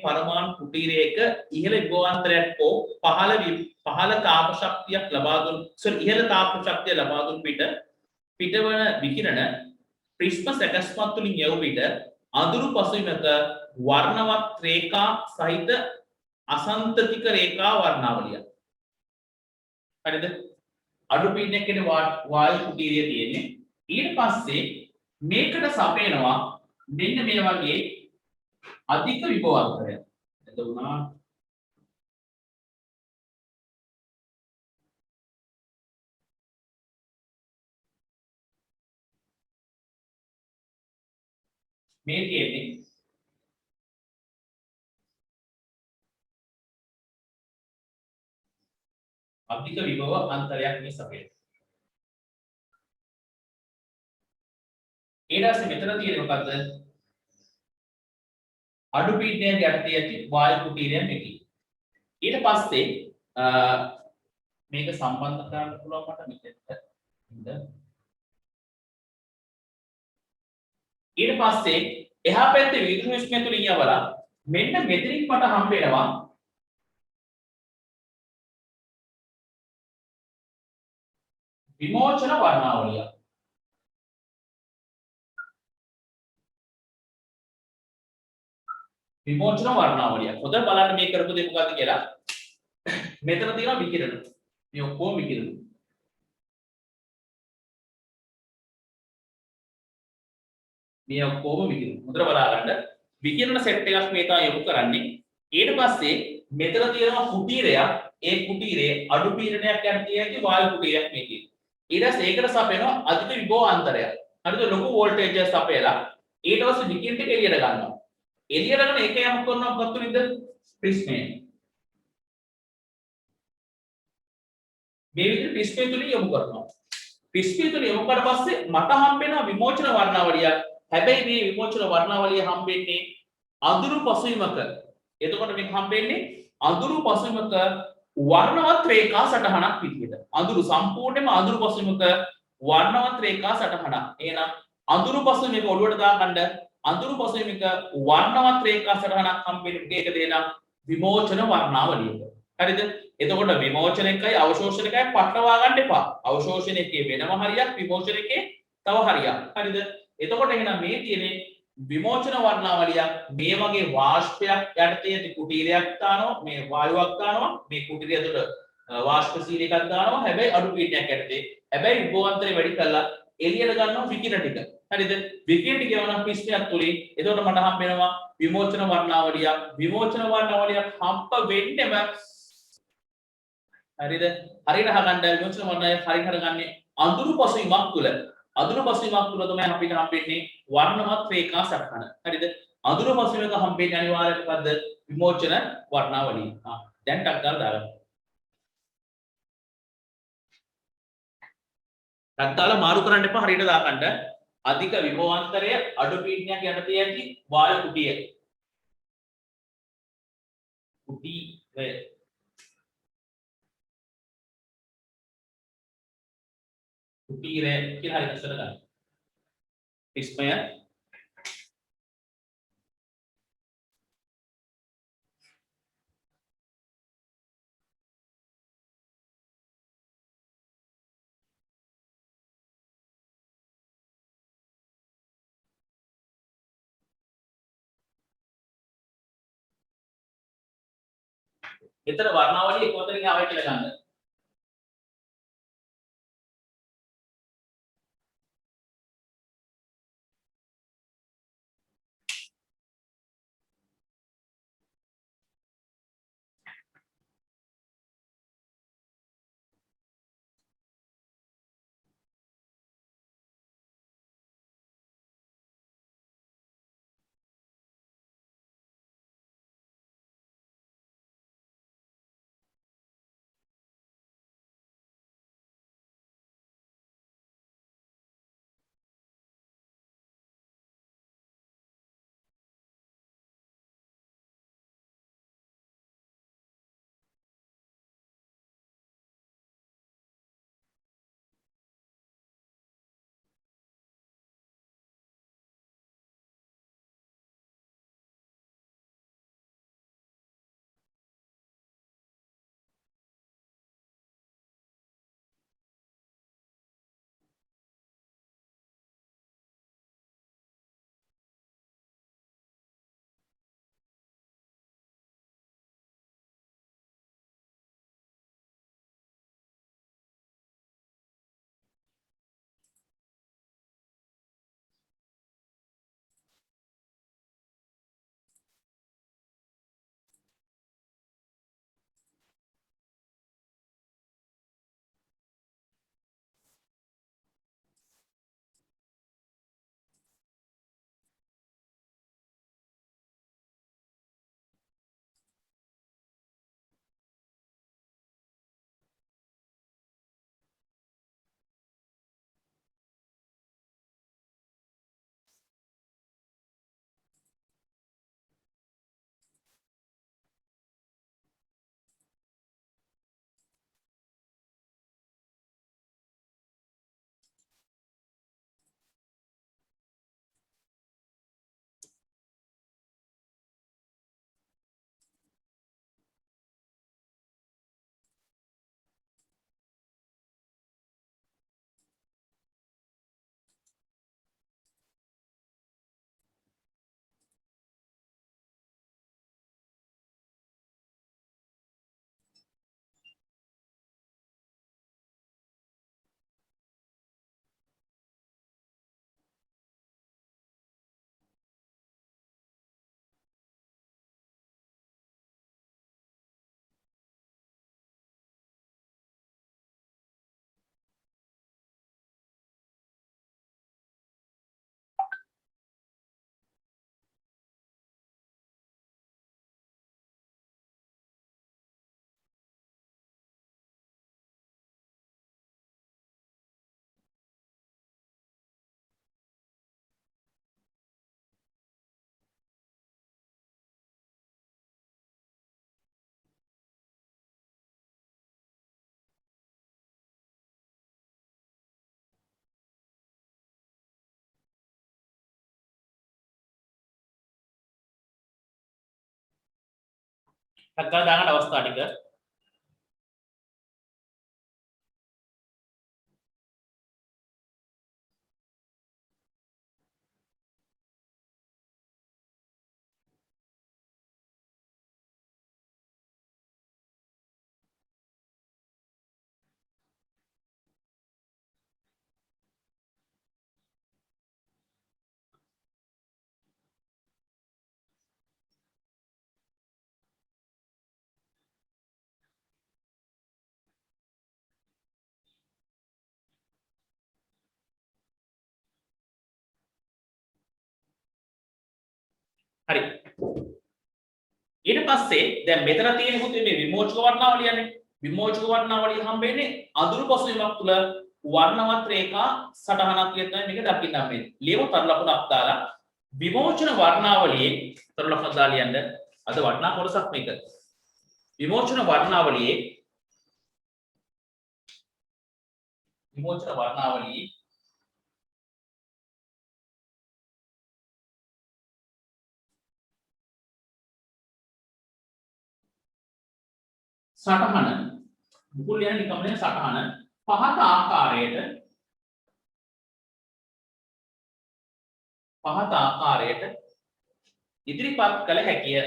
පරමාණු කුටීරයක ඉහළ විභවාන්තරයක් හෝ පහළ තාප ශක්තියක් ලබා දුන් ඉහළ තාප ශක්තිය ලබා දුන් පිටවන විකිරණ ප්‍රිස්ම සැකස්මත් තුලින් යව පිට අඳුරු පසුබිමක වර්ණවත් රේඛා සහිත අසන්තතික රේඛා වර්ණාවලිය. හරිද? අඩු පීඩනයක් කියන වායු කුටීරය තියෙන්නේ. ඊට පස්සේ මේකට සපයනවා මෙන්න මේ වගේ අධික විභවාන්තරයක්. එතකොට මේ තියෙන්නේ අධික විභව අන්තරයක් මේ සපයන. ඊට පස්සේ මෙතන තියෙන්නේ මොකද්ද? අඩු පීඩනයක් යටතේ ඇති වායු කුටීරයක් මේකයි. ඊට පස්සේ මේක සම්බන්ධ කරන්න පුළුවන් මට මෙතෙන්ට. ඊට පස්සේ එහා පැත්තේ විදුලි විශ්මය තුලින් යවලා මෙන්න මෙතනින් මට හම්බ වෙනවා විමෝචන වර්ණාවලිය. විමෝචන වර්ණාවලිය. හොඳට බලන්න මේ කරපු දේ මොකක්ද කියලා. මෙතන තියෙනවා විකිරණ. මේ ඔක්කොම විකිරණ. මේ ඔක්කොම විකිරණ. හොඳට බලාගන්න. විකිරණ සෙට් එකක් මේ තමයි යොමු කරන්නේ. ඊට පස්සේ මෙතන තියෙනවා කුටීරයක්. ඒ කුටීරේ අඩු පීඩනයක් යටතේ ඇති වායු කුටීරයක් මේකේ. ඊට පස්සේ ඒකට සපයනවා අධික විභව අන්තරයක්. හරිද? ලොකු වෝල්ටේජ් එක සපයලා ඊට පස්සේ විකිරණ ටික එළියට ගන්නවා. එළියට ගන්න ඒක යමක් කරනවා මොකක්ද නේද? ප්‍රිස්මය. මේ විදිහට ප්‍රිස්මය තුලින් යොමු කරනවා. ප්‍රිස්මය තුලින් යොමු කරලා පස්සේ මට හම්බ වෙනවා විමෝචන වර්ණාවලිය. හැබැයි මේ විමෝචන වර්ණාවලිය හම්බෙන්නේ අඳුරු පසුබිමක. එතකොට මේක හම්බෙන්නේ අඳුරු පසුබිමක වර්ණවත් රේඛා සටහනක් විදිහට. අඳුරු සම්පූර්ණයෙන්ම අඳුරු පසුබිමක වර්ණවත් රේඛා සටහනක්. එහෙනම් අඳුරු පසුබිමක ඔළුවට දාගන්න අඳුරු පසුබිමක වර්ණවත් රේඛා සටහනක් හම්බෙන්නේ ඒක දෙනම් විමෝචන වර්ණාවලියක. හරිද? එතකොට විමෝචන එකයි අවශෝෂණ එකයි පටලවා ගන්න එපා. අවශෝෂණ එකේ වෙනම හරියක් විමෝචන එකේ තව හරියක්. හරිද? එතකොට එහෙනම් මේ තියෙන්නේ විමෝචන වර්ණාවලියක් මේ වගේ වාෂ්පයක් යටතේ ඇති කුටීරයක් දානවා මේ වායුවක් දානවා මේ කුටීරය තුළ වාෂ්පශීල එකක් දානවා හැබැයි අඩු පීඩනයක් යටතේ හැබැයි විභවාන්තරය වැඩි කරලා එළියට ගන්නවා විකිරණ ටික. හරිද? විකිරණ ටික යවනවා පිස්මයක් තුලින්. එතකොට මට හම්බ වෙනවා විමෝචන වර්ණාවලියක්. විමෝචන වර්ණාවලියක් හම්බ වෙන්නෙම හරිද? හරියට අහගන්න විමෝචන වර්ණාවලිය හරියට අරගන්නේ අඳුරු පසුබිමක් තුල. අදුරු පසුබිමක් තුල තමයි අපිට හම්බෙන්නේ වර්ණමත් රේඛා සටහන. හරිද? අදුරු පසුබිමක හම්බෙන්නේ අනිවාර්යයෙන් මොකද්ද? විමෝචන වර්ණාවලිය. දැන් ටක් ගාලා දාගන්න. ටක් දාලා මාරු කරන්න එපා හරියට දාගන්න. අධික විභවාන්තරය අඩු පීඩනයක් යටතේ ඇති වායු කුටිය. කුටි වේ. කුටීරය කියලා හරි ඉස්සර ගන්න. විස්මය එතන වර්ණාවලිය කොතනින් ආවයි කියලා ගන්න. ටක් ගාලා දාගන්න අවස්ථා ටික. හරි. ඊට පස්සේ දැන් මෙතන තියෙන පුතේ මේ විමෝචක වර්ණාවලියනේ. විමෝචක වර්ණාවලිය හම්බෙන්නේ අඳුරු පසුබිමක් තුල වර්ණවත් රේඛා සටහනක් කියන මේක දකින්න හම්බෙන්නේ. ලියමු තර ලකුණක් දාලා විමෝචන වර්ණාවලියේ තර ලකුණක් දාලා ලියන්න. අද වර්ණා කොටසක් මේක. විමෝචන වර්ණාවලියේ සටහන මුකුල් යන නිකම්ම සටහන පහත ආකාරයට ඉදිරිපත් කළ හැකිය.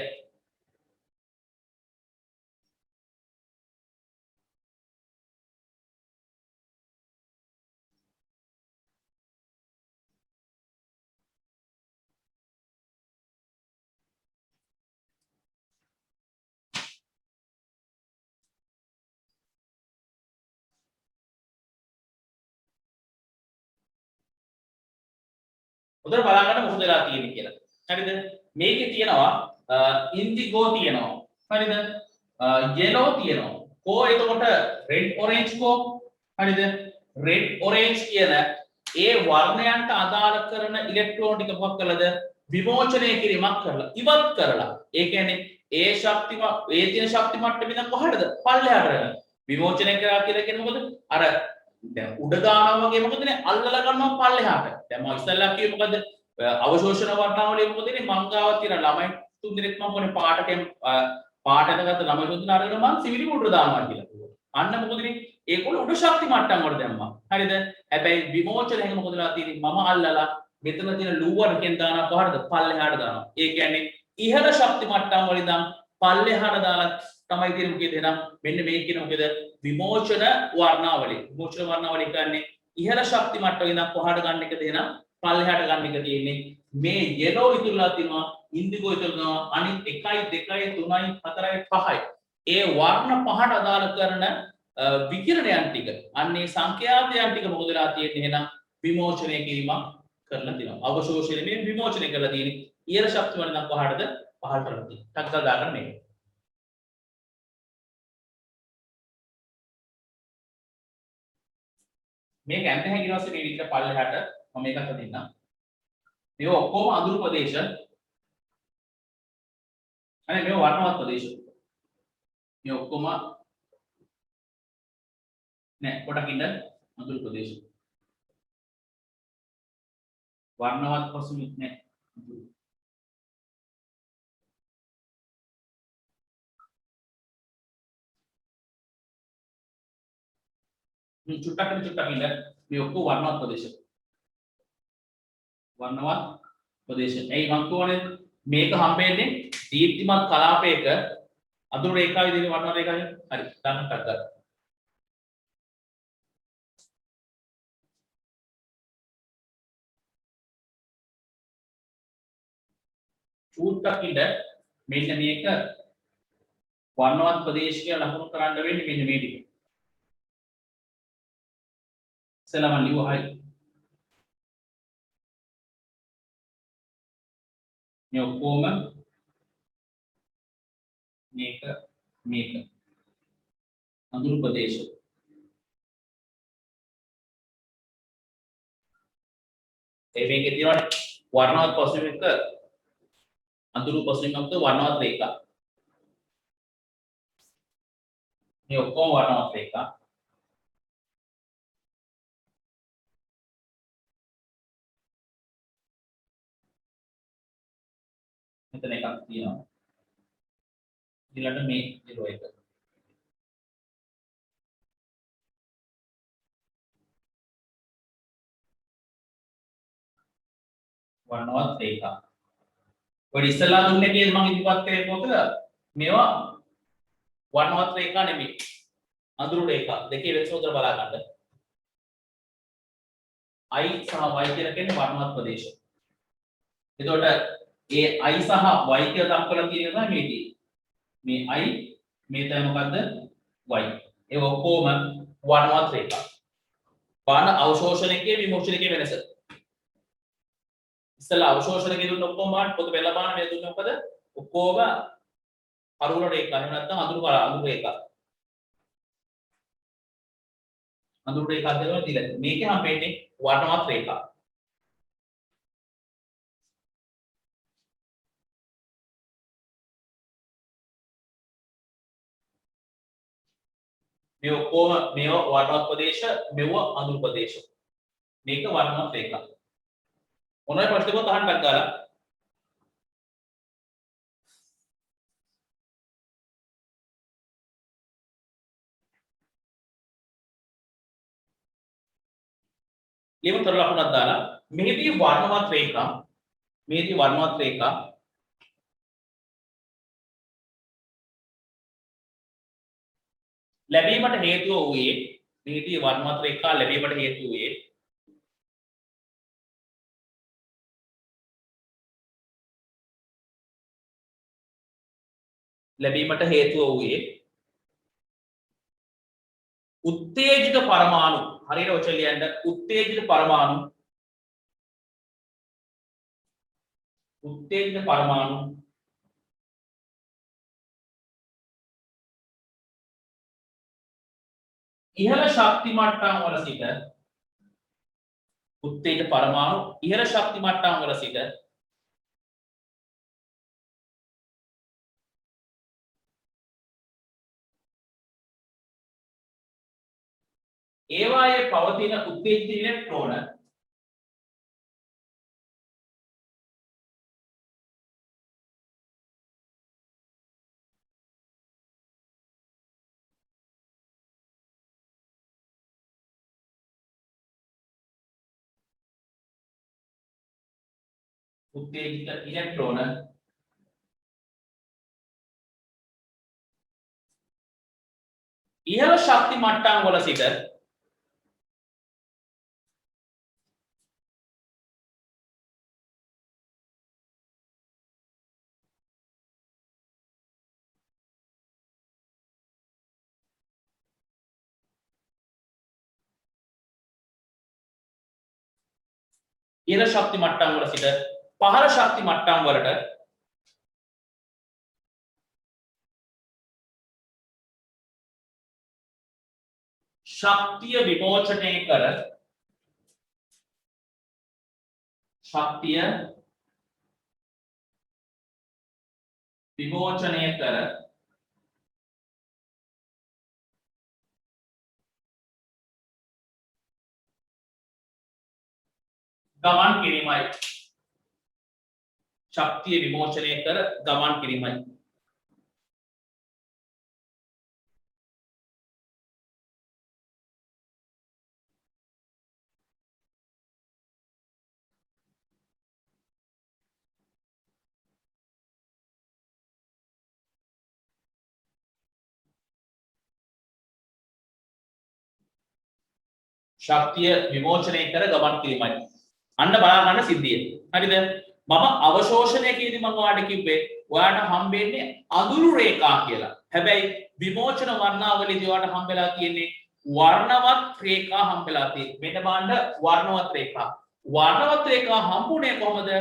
උදේ බලන්න මොකද වෙලා තියෙන්නේ කියලා. හරිද? මේකේ තියෙනවා ඉන්ඩිගෝ තියෙනවා. හරිද? yellow තියෙනවා. කෝ එතකොට red orange කෝ. හරිද? red orange කියන ඒ වර්ණයන්ට අදාළ කරන ඉලෙක්ට්‍රෝන ටික මොකක් කළාද? විමෝචනය කිරීමක් කරලා ඉවත් කරලා. ඒ කියන්නේ ඒ තියෙන ශක්ති මට්ටම ඉඳන් කොහටද? පල්ලෙහාට යනවා. විමෝචනය කරා කියලා කියන්නේ මොකද? අර දැන් උඩ දානවා වගේ මොකදනේ අල්ලලා ගන්නවා පල්ලෙහාට. දැන් මම ඉස්සෙල්ලා කිව්වේ මොකද? අවශෝෂණ වර්ණාවලිය මොකදනේ මං ගාව තියෙන ළමයි තුන් දෙනෙක් මම මොනේ පාටකෙන් පාටට ගත්ත ළමයි තුන් දෙනා අරගෙන මං සිවිලි උඩ දානවා කියලා කිව්වා. අන්න මොකදනේ ඒගොල්ලෝ උඩ ශක්ති මට්ටම් වල දැම්මා. හරිද? හැබැයි විමෝචනයෙන් මොකදලා තියෙන්නේ මම අල්ලලා මෙතන තියෙන ලූවරකින් දානවා කොහටද? පල්ලෙහාට දානවා. ඒ කියන්නේ ඉහළ ශක්ති මට්ටම් වල ඉඳන් පල්ලෙහාට දාලා තමයි තියෙන්නේ මොකද එහෙනම් මෙන්න මේ කියන මොකද විමෝචන වර්ණාවලිය. විමෝචන වර්ණාවලිය කියන්නේ ඉහළ ශක්ති මට්ටමේ ඉඳන් කොහාට ගන්න එකද එහෙනම් පල්ලෙහාට ගන්න එක තියෙන්නේ. මේ yellow ඉතුරුලා තියෙනවා ඉන්දිගෝ ඉතුරුනවා අනිත් 1 2 3 4 5යි. ඒ වර්ණ පහට අදාළ කරන විකිරණයන් ටික අන්නේ සංඛ්‍යාතයන් ටික මොකද වෙලා තියෙන්නේ එහෙනම් විමෝචනය කිරීමක් කරලා තියෙනවා. අවශෝෂණය මේ විමෝචනය කරලා තියෙන්නේ. ඉහළ ශක්ති වල ඉඳන් කොහාටද? පහළට කරලා තියෙන්නේ. ටක්කල් දාගන්න මේක. මේක ඇඳ හැකිනවසේ මේ විදිහට පල්ලෙහාට මම මේකත් දෙන්නම්. මේක ඔක්කොම අඳුරු ප්‍රදේශ. අනේ මේක වර්ණවත් ප්‍රදේශ. මේ ඔක්කොම නෑ පොඩක් ඉන්න අඳුරු ප්‍රදේශ. වර්ණවත් පසුබිම් නෑ. චුට්ටක් ඉන්න මේ ඔක්කොම වර්ණවත් ප්‍රදේශ. වර්ණවත් ප්‍රදේශ. එයි මම කියවනේ මේක හම්බෙන්නේ දීප්තිමත් කලාපයක අඳුරු රේඛාවේ දින වර්ණවත් රේඛාවේ. හරි. දාන්න ගන්න. චුට්ටක් ඉන්න මෙන්න මේක වර්ණවත් ප්‍රදේශික ලකුණු කරන්න වෙන්නේ මෙන්න මේ ටික. Selamat liwa hai. Ini ඔක්කොම මේක අඳුරු ප්‍රදේශ. මේකේ තියෙනවා වර්ණවත් පසුබිමක අඳුරු පසුබිමක වර්ණවත් රේඛා. මේ ඔක්කොම වර්ණවත් රේඛා. මෙතන එකක් තියෙනවා. ඊළඟට මේ 01. වර්ණවත් රේඛා. ඔය ඉස්සලා දුන්නේ කීයද මම ඉදිරිපත් කරේ මොකද? මේවා වර්ණවත් රේඛා නෙමෙයි. අඳුරු රේඛා. දෙකේ වෙනස උදේ බලා ගන්න. I සහ Y කියලා කියන්නේ වර්ණවත් ප්‍රදේශ. එතකොට ඒ I සහ Y කියලා දක්වලා තියෙන තමයි මේ තියෙන්නේ. මේ I මේ තමයි මොකද්ද? Y. ඒ ඔක්කොම වර්ණවත් රේඛා. වර්ණ අවශෝෂණයේ විමෝචනයේ වෙනස. ඉස්සලා අවශෝෂණකේ දුන්න ඔක්කොම බාන්න පොත බෙල්ල බාන්න මේ දුන්නේ මොකද? ඔක්කොම කරුණ රේඛා. එහෙම නැත්නම් අඳුරු රේඛා. අඳුරු රේඛා දෙනවා දීලා. මේකේ හම්බෙන්නේ වර්ණවත් රේඛා. මේ ඔක්කොම මේව වර්ණවත් ප්‍රදේශ, මෙව අඳුරු ප්‍රදේශ. මේක වර්ණවත් රේඛා. මොනවයි ප්‍රශ්න දෙකක් අහන්නක් ගාලා. ලියමතර ලකුණක් දාලා මෙහිදී වර්ණවත් රේඛා ලැබීමට හේතුව වූයේ මෙහිදී වර්ණවත් රේඛා ලැබීමට හේතු වූයේ උත්තේජිත පරමාණු හරියට ඔච්චර ලියන්න උත්තේජිත පරමාණු ඉහළ ශක්ති මට්ටම් වල සිට උත්තේජිත පරමාණු ඉහළ ශක්ති මට්ටම් වල සිට ඒවායේ පවතින උත්තේජිත ඉලෙක්ට්‍රෝන ඉහළ ශක්ති මට්ටම් වල සිට ඉහළ ශක්ති මට්ටම් වල සිට පහළ ශක්ති මට්ටම් වලට ශක්තිය විමෝචනය කර ගමන් කිරීමයි ශක්තිය විමෝචනය කර ගමන් කිරීමයි ශක්තිය විමෝචනය කර ගමන් කිරීමයි අන්න බලා ගන්න සිද්ධිය හරිද මම අවශෝෂණයකදී මම ඔයාලට කිව්වේ ඔයාලට හම්බෙන්නේ අඳුරු රේඛා කියලා හැබැයි විමෝචන වර්ණාවලියදී ඔයාලට හම්බෙලා තියෙන්නේ වර්ණවත් රේඛා හම්බෙලා තියෙන්නේ මෙන්න බලන්න වර්ණවත් රේඛා හම්බුනේ කොහොමද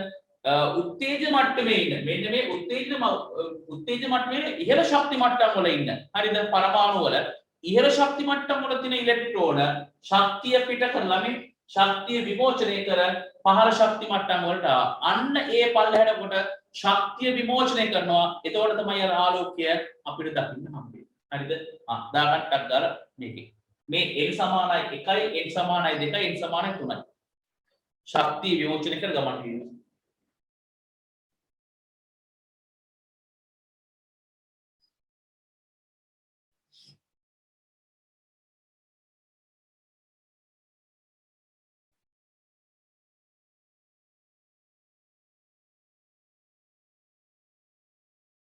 උත්තේජ මට්ටමේ ඉන්න මෙන්න මේ උත්තේජ මට්ටමේ ඉහළ ශක්ති මට්ටම් වල ඉන්න හරිද පරමාණු වල ඉහළ ශක්ති මට්ටම් වල තියෙන ඉලෙක්ට්‍රෝන ශක්තිය පිට කරලා මේ ශක්තිය විමෝචනය කර පහළ ශක්ති මට්ටම් වලට අන්න ඒ පල්ලෙහාට කොට ශක්තිය විමෝචනය කරනවා එතකොට තමයි අර ආලෝකය අපිට දකින්න හම්බෙන්නේ හරිද දාගන්නක් දාලා මේකේ මේ n සමානයි 1යි n සමානයි 2යි n සමානයි 3යි ශක්තිය විමෝචනය කර ගමන් කිරීම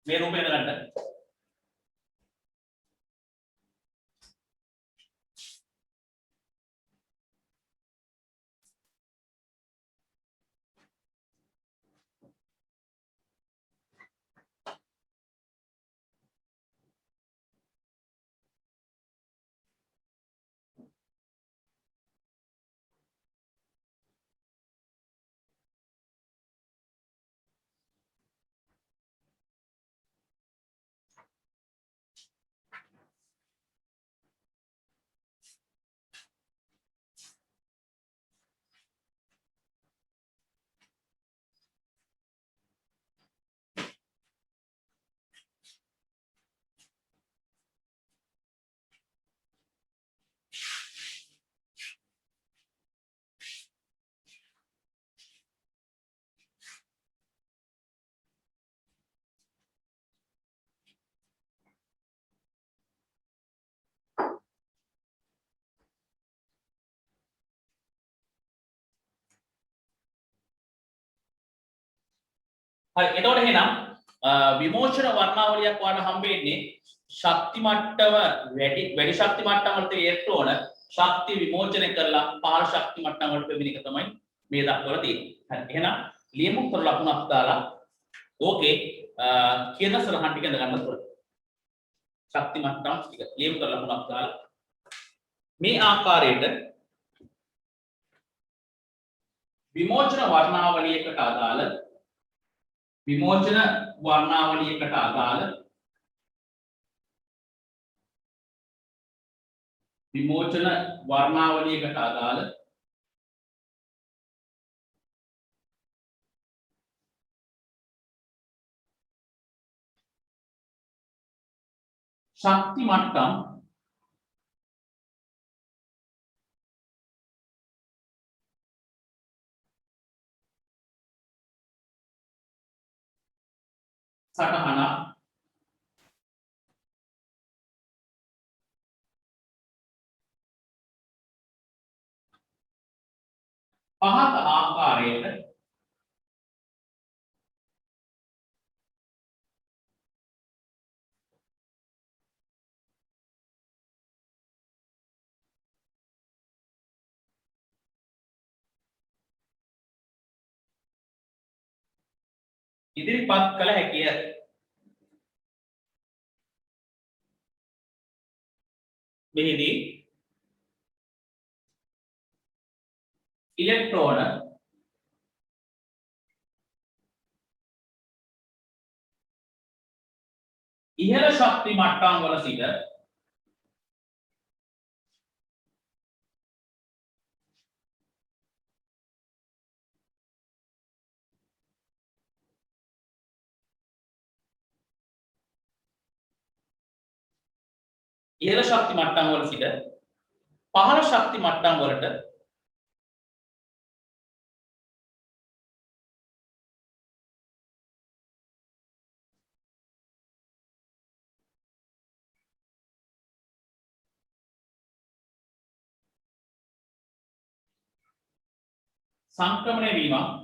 මේ රූපය ගන්න හරි එතකොට එහෙනම් විමෝචන වර්ණාවලියක් ඔයාලට හම්බෙන්නේ ශක්ති මට්ටම වැඩි ශක්ති මට්ටම් වලට ඒත් ඕන ශක්තිය විමෝචනය කරලා පහළ ශක්ති මට්ටම් වලට පෙමින එක තමයි මේ දක්වලා තියෙන්නේ. හරි එහෙනම් ලියමු කර ලකුණක් දාලා ඕකේ කියන සරහන් ටික ඉඳ ගන්න පුළුවන්. ශක්ති මට්ටම් ටික ලියමු කර ලකුණක් දාලා මේ ආකාරයට විමෝචන වර්ණාවලියකට අදාළ විමෝචන වර්ණාවලියකට අදාළ විමෝචන වර්ණාවලියකට අදාළ ශක්ති මට්ටම් සටහන පහත ආකාරයට ඉදිරිපත් කළ හැකිය. මෙහිදී ඉලෙක්ට්‍රෝන ඉහළ ශක්ති මට්ටම් වල සිට ඉහළ ශක්ති මට්ටම් වල සිට පහළ ශක්ති මට්ටම් වලට සංක්‍රමණය වීම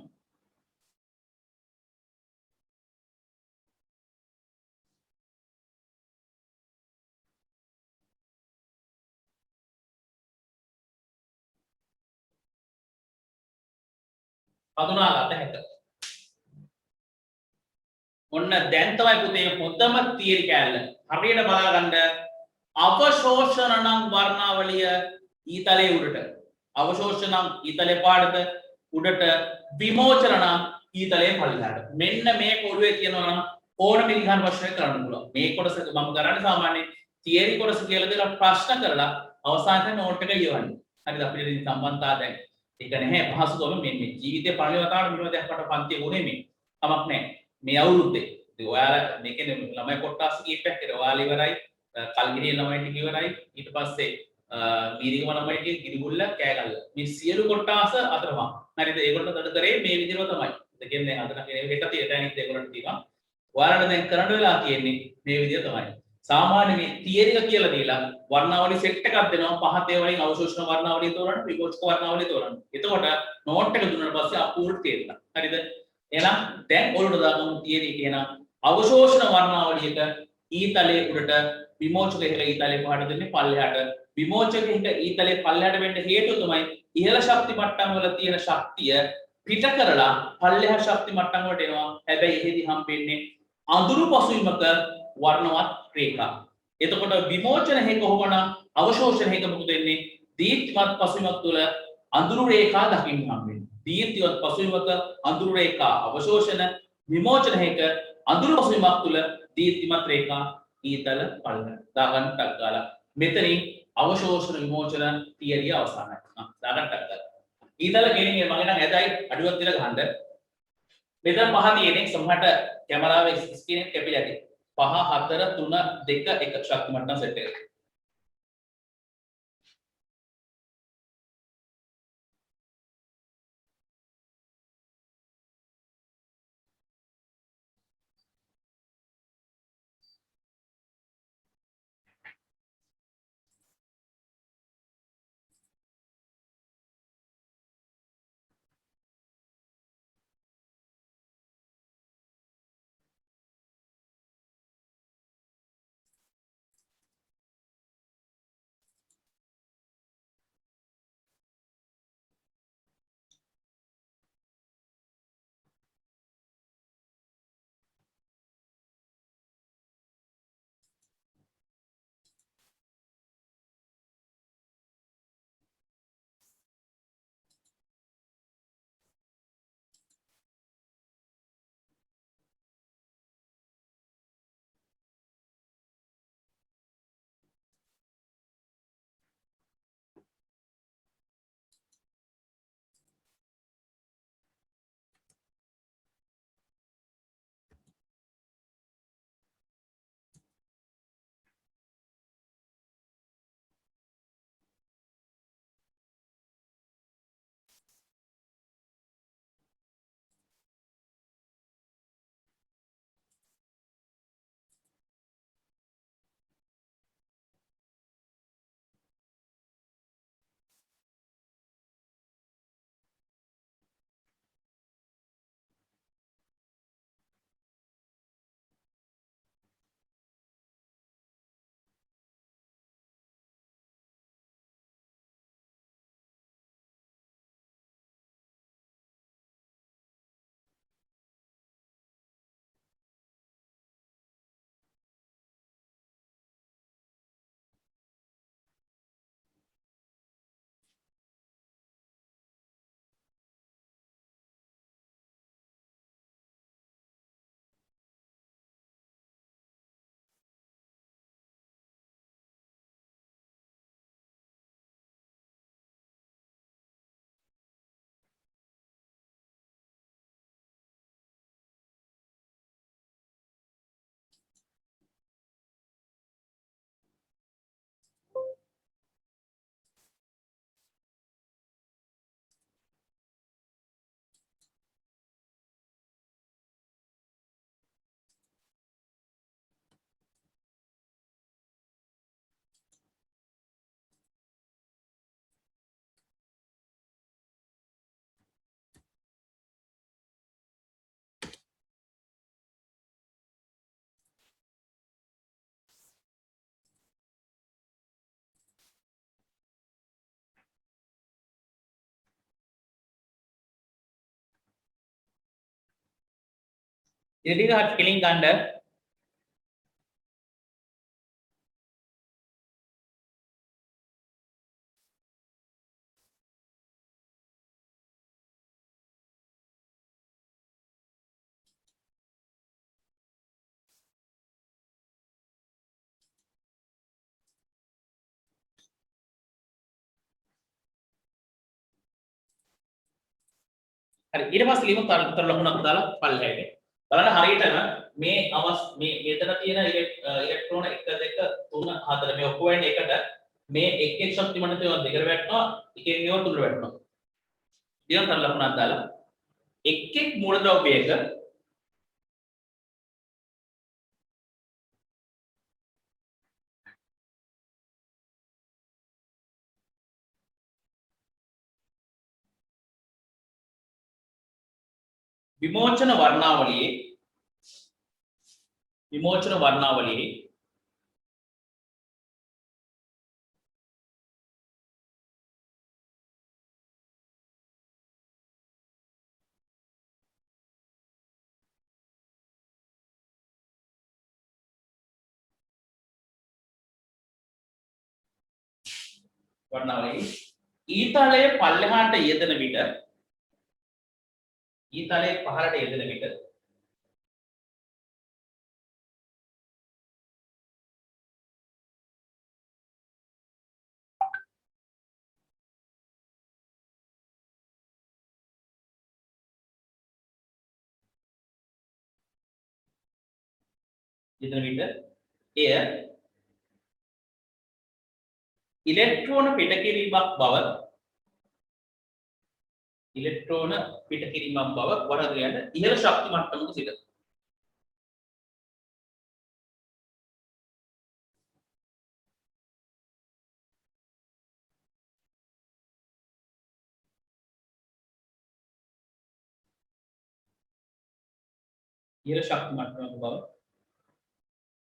හඳුනාගත හැකිය. ඔන්න දැන් තමයි පුතේ හොඳම තියරි කැලල. හරියට බලාගන්න අවශෝෂණ නම් වර්ණාවලිය ඊතලයේ උඩට. අවශෝෂණ නම් ඊතලයේ පාඩක උඩට විමෝචන නම් ඊතලයේ පල්ලෙහාට. මෙන්න මේ කොළුවේ තියෙනවා නම් ඕනම විදිහකට ප්‍රශ්න කරන්න පුළුවන්. මේ කොටස මම කරන්නේ සාමාන්‍ය තියරි කොටස කියලා දෙලා ප්‍රශ්න කරලා අවසානයේ නෝට් එක ලියවන්න. හරිද අපිට ඉතින් සම්බන්ධතාව දැන් ඒක නැහැ පහසුකම මේ ජීවිතේ පළවෙනි වතාවට මෙහෙම දෙයක් මට පන්තියේ උනේ මේ. කමක් නැහැ. මේ අවුරුද්දේ. ඉතින් ඔයාලා මේකේ ළමයි කොටස් කීපයක් කියලා ඔයාලා ඉවරයි. කල්ගිරිය ළමයි ටික ඉවරයි. ඊට පස්සේ මීරිගම ළමයි ටික ගිරිගුල්ල කෑගල්ල. මේ සියලු කොටස් අතරම. හරිද? ඒගොල්ලෝ දඩ කරේ මේ විදිහම තමයි. ඒ කියන්නේ අද නම් හෙට තියෙන අනිත් ඒගොල්ලන්ට තියෙනවා. ඔයාලට දැන් කරන්න වෙලා තියෙන්නේ මේ විදිහ තමයි. සාමාන්‍ය මේ තියරි එක කියලා දීලා වර්ණාවලි සෙට් එකක් දෙනවා පහත ඒ වලින් අවශෝෂණ වර්ණාවලිය තෝරන්න විමෝචක වර්ණාවලිය තෝරන්න. එතකොට නෝට් එක දුන්නාට පස්සේ අපූර්ණ තේරෙනවා. හරිද? එහෙනම් දැන් ඔයාලට දාගමු තියරි කියන අවශෝෂණ වර්ණාවලියක ඊතලයේ උඩට විමෝචක එක ඊතලයේ පහට දෙන්නේ පල්ලෙහාට. විමෝචක එක ඊතලයේ පල්ලෙහාට වෙන්න හේතුව තමයි ඉහළ ශක්ති මට්ටම් වල තියෙන ශක්තිය පිට කරලා පල්ලෙහා ශක්ති මට්ටම් වලට එනවා. හැබැයි එහෙදි හම්බෙන්නේ අඳුරු පසුබිමක වර්ණවත් රේඛා. එතකොට විමෝචන හේක කොහොමනම් අවශෝෂණ හේක මොකද වෙන්නේ? දීප්තිමත් පසුබිමක් තුළ අඳුරු රේඛා දකින්න හම්බෙන්නේ. දීප්තිමත් පසුබිමක අඳුරු රේඛා අවශෝෂණ විමෝචන හේක අඳුරු පසුබිමක් තුළ දීප්තිමත් රේඛා ඊතල පල්ලෙහා දාගන්න ටක් ගාලා මෙතනින් අවශෝෂණ විමෝචන තියරිය අවසానයි. දාගන්න ටක් ගාලා ඊතල කෙලින්ගේ මගේ නම් ඇදයි අඩුවක් දිලා ගහන්න. මෙතන පහ තියෙන්නේ සමහරට කැමරාවේ ස්ක්‍රීන් එක කැපිලා ඇති. 5 4 3 2 1 ශක්ති මට්ටම් සෙට් එක. ඉතින් ටික ෆිලින් ගන්න. හරි ඊට පස්සේ ලියමු තර ලකුණක් දාලා පල්ලෙහාට. බලන්න හරියටම මේ මේ මෙතන තියෙන ඉලෙක්ට්‍රෝන 1 2 3 4 මේ ඔක්කොම වෙන්නේ එකට මේ එක් එක් ශක්ති මණ්ඩල ඒවා දෙකට වැටෙනවා එකෙන් ඒවා තුනට වැටෙනවා. ඊළඟ තර ලකුණක් දාලා එක් එක් මූලද්‍රව්‍යයක විමෝචන වර්ණාවලියේ ඊතලයේ පල්ලෙහාට යෙදෙන විට ඊතලයේ පහළට යෙදෙන විට එය ඉලෙක්ට්‍රෝන පිටකිරීමක් බව වරදයන් ඉහළ ශක්ති මට්ටමක සිට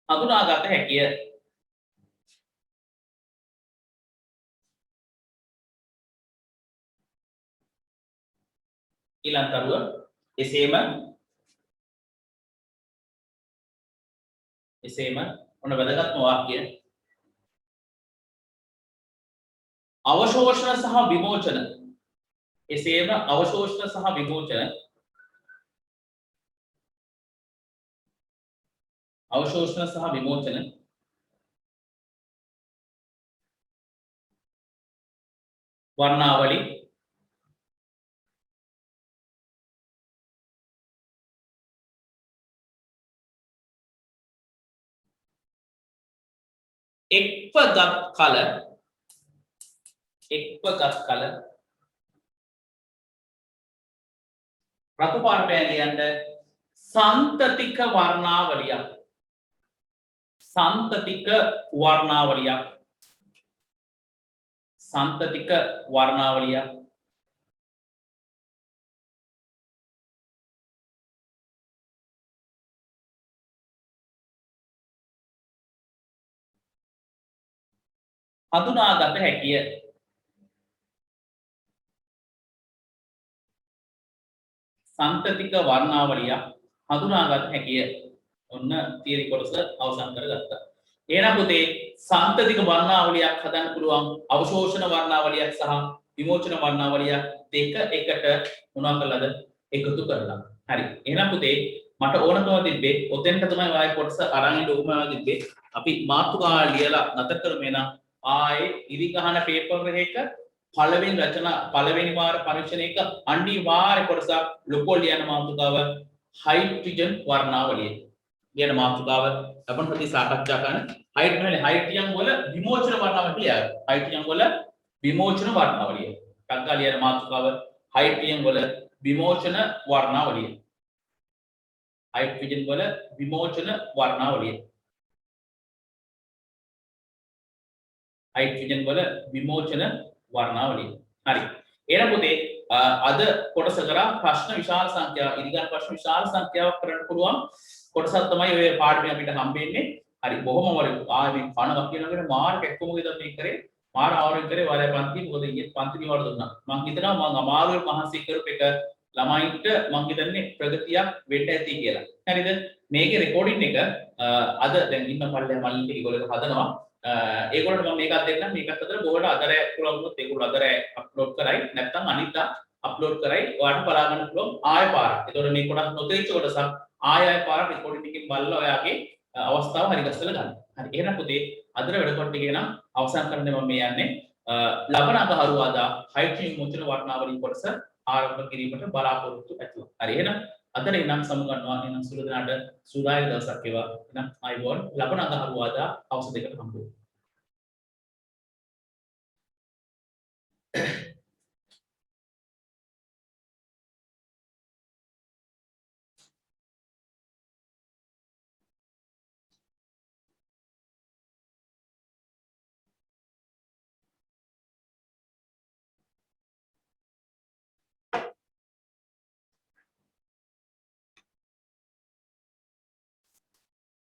හඳුනාගත හැකිය. ඊළඟ කරුව එසේම ඔන්න වැදගත්ම වාක්‍ය අවශෝෂණ සහ විමෝචන එසේම අවශෝෂණ සහ විමෝචන වර්ණාවලි එක්වගත් කල රතු පාට ලියන්න සන්තතික වර්ණාවලියක් හඳුනාගත හැකිය. සන්තතික වර්ණාවලියක් හඳුනාගත හැකිය. ඔන්න තියරි කොටස අවසන් කරගත්තා. එහෙනම් පුතේ සන්තතික වර්ණාවලියක් හදන්න පුළුවන් අවශෝෂණ වර්ණාවලියක් සහ විමෝචන වර්ණාවලියක් දෙක එකට මොනවා කළාද එකතු කරලා. හරි. එහෙනම් පුතේ මට ඕනකම තිබ්බේ ඔතෙන්ට තමයි ආයේ කොටස අරන් ඉන්න උවමනා තිබ්බේ. අපි මාතෘකා ලියලා නැතර කරමු. එහෙනම් ආයේ ඉරි ගහන පේපර් එකක පළවෙනි වාර පරීක්ෂණයක අනිවාර්ය කොටසක් ලොකෝ ලියන මාතෘකාව හයිඩ්‍රජන් වර්ණාවලිය. ලියන මාතෘකාව අපන් හොඳින් සාකච්ඡා කරන හයිඩ්‍රජන් වල විමෝචන වර්ණාවලිය. කංකා ලියන මාතෘකාව හයිඩ්‍රජන් වල විමෝචන වර්ණාවලිය. හරි. එහෙනම් පුතේ අද කොටස කරා ප්‍රශ්න විශාල සංඛ්‍යාවක් ඉදිරියට ප්‍රශ්න විශාල සංඛ්‍යාවක් කරන්න පුළුවන් කොටසක් තමයි ඔය පාඩමේ අපිට හම්බෙන්නේ. හරි බොහොම වරි ආවේ කනවා කියනකොට මාර්ක් එක්කම ගියද මේ කරේ මාර ආවරෙන් කරේ වාරය පන්ති මොකද ඊයේ පන්ති නිවාඩු දුන්නා. මම හිතනවා මම අමාරුවෙන් මහන්සි කරපු එක ළමයින්ට මම හිතන්නේ ප්‍රගතියක් වෙන්න ඇති කියලා. හරිද? මේකේ රෙකෝඩින් එක අද දැන් ඉන්න පල්ලෙහා මල්ලි ඒගොල්ලෝ හදනවා. ඒගොල්ලන්ට මම මේකත් දෙන්නම්. මේකත් අතර බොහොමඩ අදරය පුළුවන් වුණොත් ඒගොල්ලෝ අදරය අප්ලෝඩ් කරයි. නැත්නම් අනිත්තා අප්ලෝඩ් කරයි. ඔයාලට බලා ගන්න පුළුවන් ආය පාරක්. ඒතකොට මේ කොටස් නොතේරිච්ච කොටසක් ආය පාරක් රෙකෝඩින් එකකින් බලලා ඔයාගේ අවස්ථාව හරි ගස්සලා ගන්න. හරි. එහෙනම් පුතේ අදට වැඩ කොට ටික නම් අවසන් කරන්න මම මේ යන්නේ. ලබන අඟහරුවාදා හයිඩ්‍රජන් මුචන වර්ණාවලින් කොටස ආරම්භ කිරීමට බලාපොරොත්තු ඇතුව. හරි. එහෙනම් අදට ඉනම් සමුගන්නවා. එහෙනම් සුළු දිනකට සුරාය දවසක් වේවා. එහෙනම් ආයිබෝන් ලබන අඟහරුවාදා හවස 2ට හම්බ වෙමු.